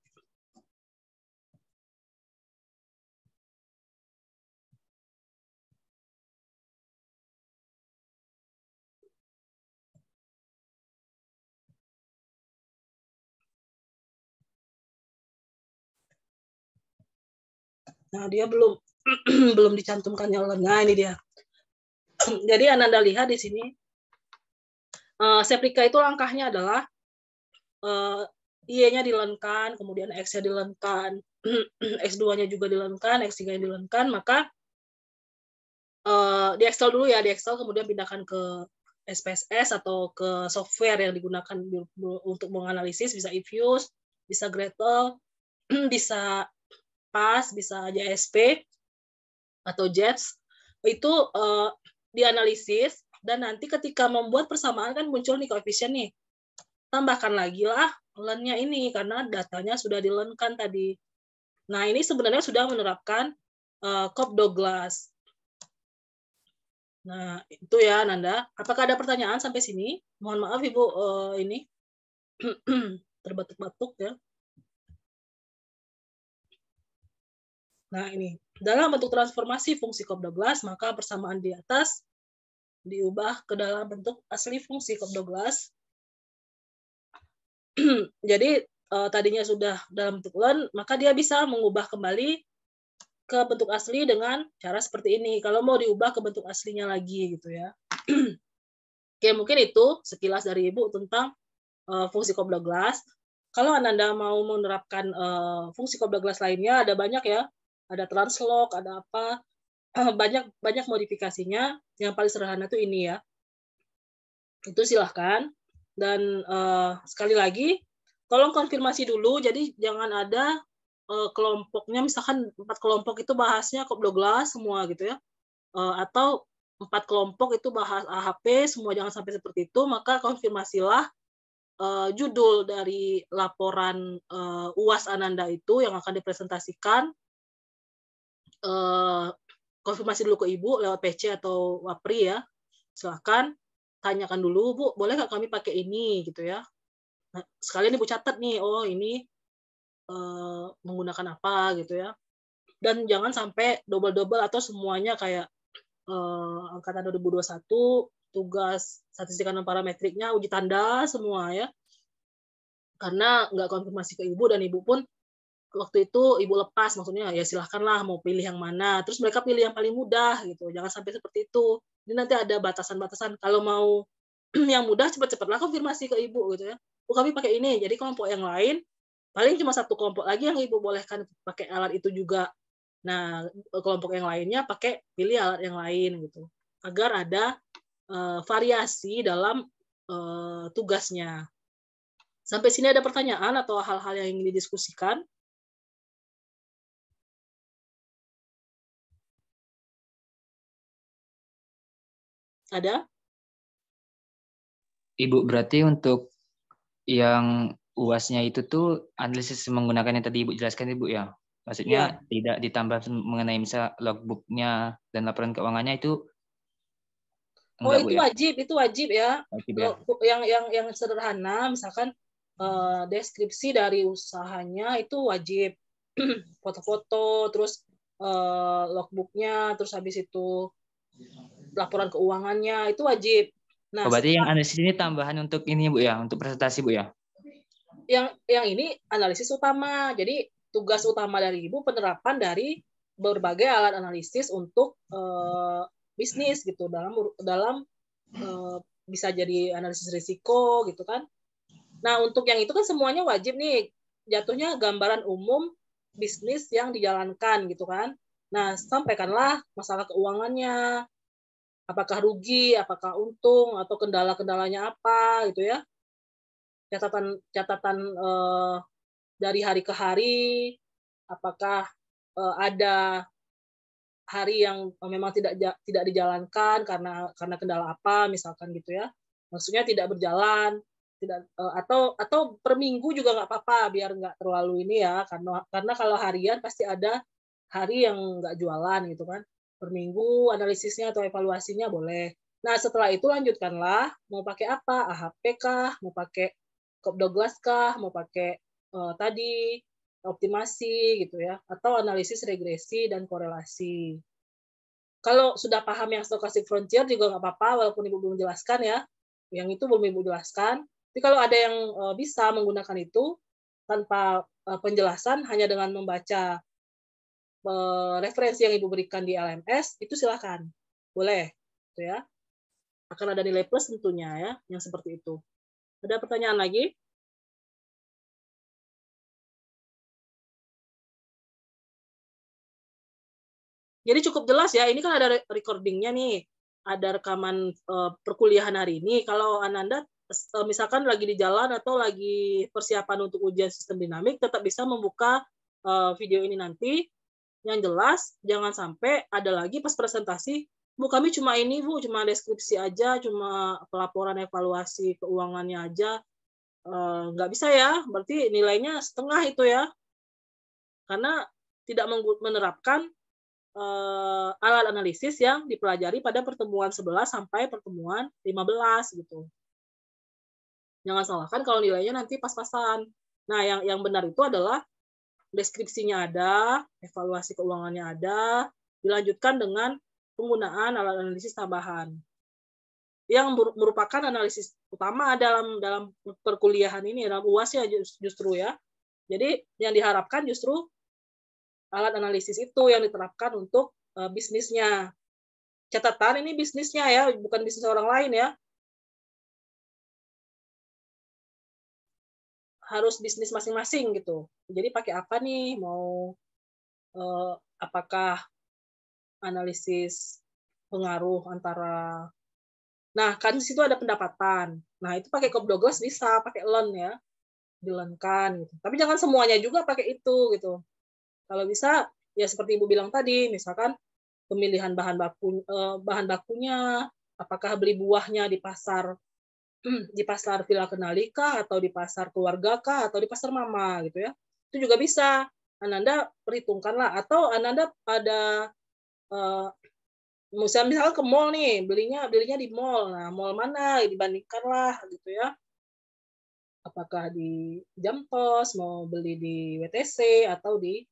Nah, dia belum belum dicantumkan yang lain. Nah, ini dia. Jadi Ananda lihat di sini, Seprika itu langkahnya adalah Y-nya dilenkan, kemudian X-nya dilenkan, X2-nya juga dilenkan, X3-nya dilenkan, maka di Excel dulu ya, di Excel kemudian pindahkan ke SPSS atau ke software yang digunakan untuk menganalisis, bisa eFuse, bisa Gretel, bisa PAS, bisa JSP, atau JETS, itu dianalisis, dan nanti ketika membuat persamaan kan muncul nih koefisien nih. Tambahkan lagi lah learn-nya ini, karena datanya sudah di-learn-kan tadi. Nah, ini sebenarnya sudah menerapkan Cobb-Douglas. Nah, itu ya, Nanda. Apakah ada pertanyaan sampai sini? Mohon maaf, Ibu, ini terbatuk-batuk ya. Nah, ini. Dalam bentuk transformasi fungsi Cobb-Douglas, maka persamaan di atas diubah ke dalam bentuk asli fungsi Cobb-Douglas. Jadi, tadinya sudah dalam bentuk learn, maka dia bisa mengubah kembali ke bentuk asli dengan cara seperti ini. Kalau mau diubah ke bentuk aslinya lagi, gitu ya. Oke, mungkin itu sekilas dari Ibu tentang fungsi Cobb-Douglas. Kalau Ananda mau menerapkan fungsi Cobb-Douglas lainnya, ada banyak ya. Ada translog, ada apa, banyak modifikasinya. Yang paling sederhana itu ini ya. Itu silahkan. Dan sekali lagi, tolong konfirmasi dulu. Jadi jangan ada kelompoknya, misalkan 4 kelompok itu bahasnya Cobb-Douglas semua gitu ya. Atau 4 kelompok itu bahas AHP, semua jangan sampai seperti itu. Maka konfirmasilah judul dari laporan UAS Ananda itu yang akan dipresentasikan. Konfirmasi dulu ke Ibu lewat PC atau Wapri ya. Silahkan tanyakan dulu, Bu, boleh nggak kami pakai ini gitu ya. Nah, sekalian Ibu catat nih, oh ini menggunakan apa gitu ya. Dan jangan sampai double-double atau semuanya kayak angkatan 2021, tugas statistika dan parametriknya uji tanda semua ya. Karena nggak konfirmasi ke Ibu, dan Ibu pun waktu itu Ibu lepas, maksudnya ya silahkanlah mau pilih yang mana. Terus mereka pilih yang paling mudah gitu. Jangan sampai seperti itu. Ini nanti ada batasan-batasan. Kalau mau yang mudah cepat-cepatlah konfirmasi ke Ibu gitu ya. Oh, kami pakai ini. Jadi kelompok yang lain paling cuma 1 kelompok lagi yang Ibu bolehkan pakai alat itu juga. Nah, kelompok yang lainnya pilih alat yang lain gitu. Agar ada variasi dalam tugasnya. Sampai sini ada pertanyaan atau hal-hal yang ingin didiskusikan? Ada? Ibu, berarti untuk yang UAS-nya itu tuh analisis menggunakan yang tadi Ibu jelaskan Ibu ya? Maksudnya tidak ditambah mengenai misal logbook-nya dan laporan keuangannya itu Oh, enggak Bu ya? itu wajib ya. Wajib ya? Yang sederhana, misalkan deskripsi dari usahanya itu wajib. Foto-foto, terus logbooknya, terus habis itu laporan keuangannya itu wajib. Nah, Oh, berarti yang analisis ini tambahan untuk ini Bu ya, untuk presentasi Bu ya? yang ini analisis utama. Jadi tugas utama dari Ibu penerapan dari berbagai alat analisis untuk bisnis gitu dalam bisa jadi analisis risiko gitu kan. Nah, untuk yang itu kan semuanya wajib nih. Jatuhnya gambaran umum bisnis yang dijalankan gitu kan. Nah, sampaikanlah masalah keuangannya. Apakah rugi, apakah untung, atau kendala-kendalanya apa gitu ya. Catatan dari hari ke hari, apakah ada hari yang memang tidak dijalankan karena kendala apa misalkan gitu ya. Maksudnya tidak berjalan, atau per minggu juga nggak apa-apa biar nggak terlalu ini ya, karena kalau harian pasti ada hari yang nggak jualan gitu kan. Per minggu analisisnya atau evaluasinya boleh. Nah, setelah itu lanjutkanlah mau pakai apa? AHP kah, mau pakai Cobb Douglas kah, mau pakai tadi optimasi gitu ya, atau analisis regresi dan korelasi. Kalau sudah paham yang stochastic frontier juga nggak apa-apa, walaupun Ibu belum jelaskan ya, yang itu belum Ibu jelaskan. Tapi kalau ada yang bisa menggunakan itu tanpa penjelasan, hanya dengan membaca referensi yang Ibu berikan di LMS, itu silakan, boleh, gitu ya. Akan ada nilai plus tentunya ya, yang seperti itu. Ada pertanyaan lagi? Jadi cukup jelas ya, ini kan ada recordingnya nih, ada rekaman perkuliahan hari ini. Kalau Ananda misalkan lagi di jalan atau lagi persiapan untuk ujian sistem dinamik, tetap bisa membuka video ini nanti. Yang jelas, jangan sampai ada lagi pas presentasi, Bu, kami cuma ini, Bu, cuma deskripsi aja, cuma pelaporan evaluasi keuangannya aja. Nggak bisa ya, berarti nilainya setengah itu ya. Karena tidak menerapkan alat analisis yang dipelajari pada pertemuan 11 sampai pertemuan 15 gitu. Jangan salahkan kalau nilainya nanti pas-pasan. Nah, yang benar itu adalah deskripsinya ada, evaluasi keuangannya ada, dilanjutkan dengan penggunaan alat analisis tambahan. Yang merupakan analisis utama dalam perkuliahan ini, dalam UAS ya justru ya. Jadi yang diharapkan justru alat analisis itu yang diterapkan untuk bisnisnya. Catatan ini bisnisnya ya, bukan bisnis orang lain ya. Harus bisnis masing-masing gitu. Jadi pakai apa nih? Mau apakah analisis pengaruh antara, nah kan di situ ada pendapatan. Nah itu pakai Cobb Douglas bisa, pakai learn ya, dilearnkan gitu. Tapi jangan semuanya juga pakai itu gitu. Kalau bisa ya seperti Ibu bilang tadi, misalkan pemilihan bahan bakunya, apakah beli buahnya di pasar Villa Kenali kah, atau di pasar keluarga kah, atau di pasar mama gitu ya. Itu juga bisa. Ananda perhitungkanlah, atau Ananda ada misalnya ke mall nih, belinya di mall. Nah, mall mana dibandingkanlah gitu ya. Apakah di Jamtos, mau beli di WTC atau di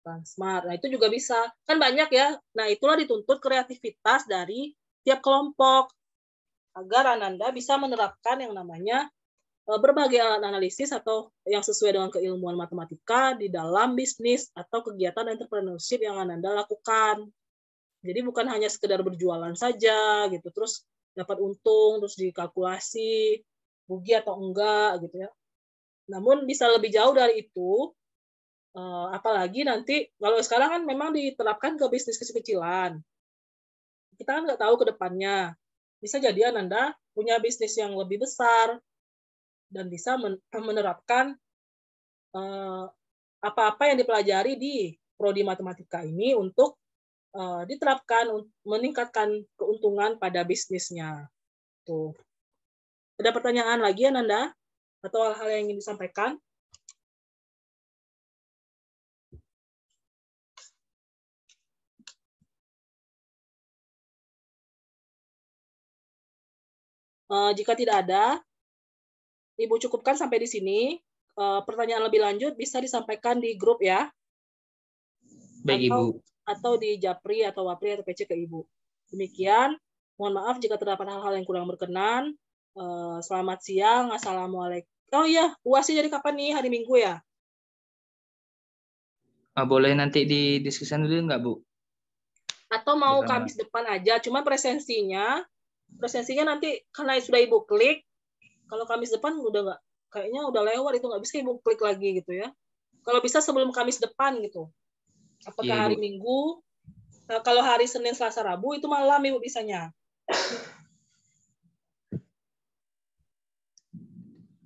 Transmart. Nah, itu juga bisa. Kan banyak ya. Nah, itulah dituntut kreativitas dari tiap kelompok agar Ananda bisa menerapkan yang namanya berbagai alat analisis atau yang sesuai dengan keilmuan matematika di dalam bisnis atau kegiatan entrepreneurship yang Ananda lakukan. Jadi bukan hanya sekedar berjualan saja gitu, terus dapat untung, terus dikalkulasi rugi atau enggak gitu ya. Namun bisa lebih jauh dari itu, apalagi nanti kalau sekarang kan memang diterapkan ke bisnis kecil-kecilan. Kita kan nggak tahu ke depannya. Bisa jadi Ananda punya bisnis yang lebih besar dan bisa menerapkan apa-apa yang dipelajari di prodi matematika ini untuk diterapkan meningkatkan keuntungan pada bisnisnya. Tuh. Ada pertanyaan lagi, Ananda? Atau hal-hal yang ingin disampaikan? Jika tidak ada, Ibu cukupkan sampai di sini. Pertanyaan lebih lanjut bisa disampaikan di grup ya. Baik, Ibu. Atau di Japri atau Wapri atau PC ke Ibu. Demikian. Mohon maaf jika terdapat hal-hal yang kurang berkenan. Selamat siang. Assalamualaikum. Oh iya, UASnya jadi kapan nih? Hari Minggu ya? Boleh nanti didiskusikan dulu nggak, Bu? Atau mau Kamis depan aja. Cuma presensinya nanti karena sudah Ibu klik, kalau Kamis depan udah nggak, kayaknya udah lewat itu, nggak bisa Ibu klik lagi gitu ya. Kalau bisa sebelum Kamis depan gitu. Apakah hari Minggu? Nah, kalau hari Senin, Selasa, Rabu itu malam Ibu bisanya.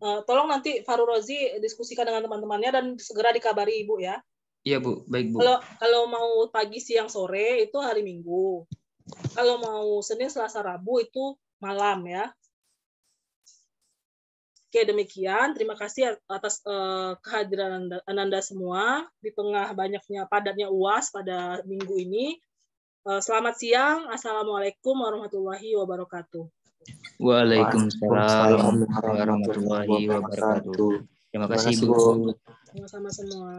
Tolong nanti Faru Rozi diskusikan dengan teman-temannya dan segera dikabari Ibu ya. Iya, Bu. Baik, Bu. Kalau mau pagi, siang, sore itu hari Minggu. Kalau mau Senin, Selasa, Rabu itu malam ya. Oke, demikian. Terima kasih atas kehadiran Ananda semua di tengah banyaknya padatnya UAS pada minggu ini. Selamat siang. Assalamualaikum warahmatullahi wabarakatuh. Waalaikumsalam warahmatullahi wabarakatuh. Terima kasih, Bu. Sama-sama semua.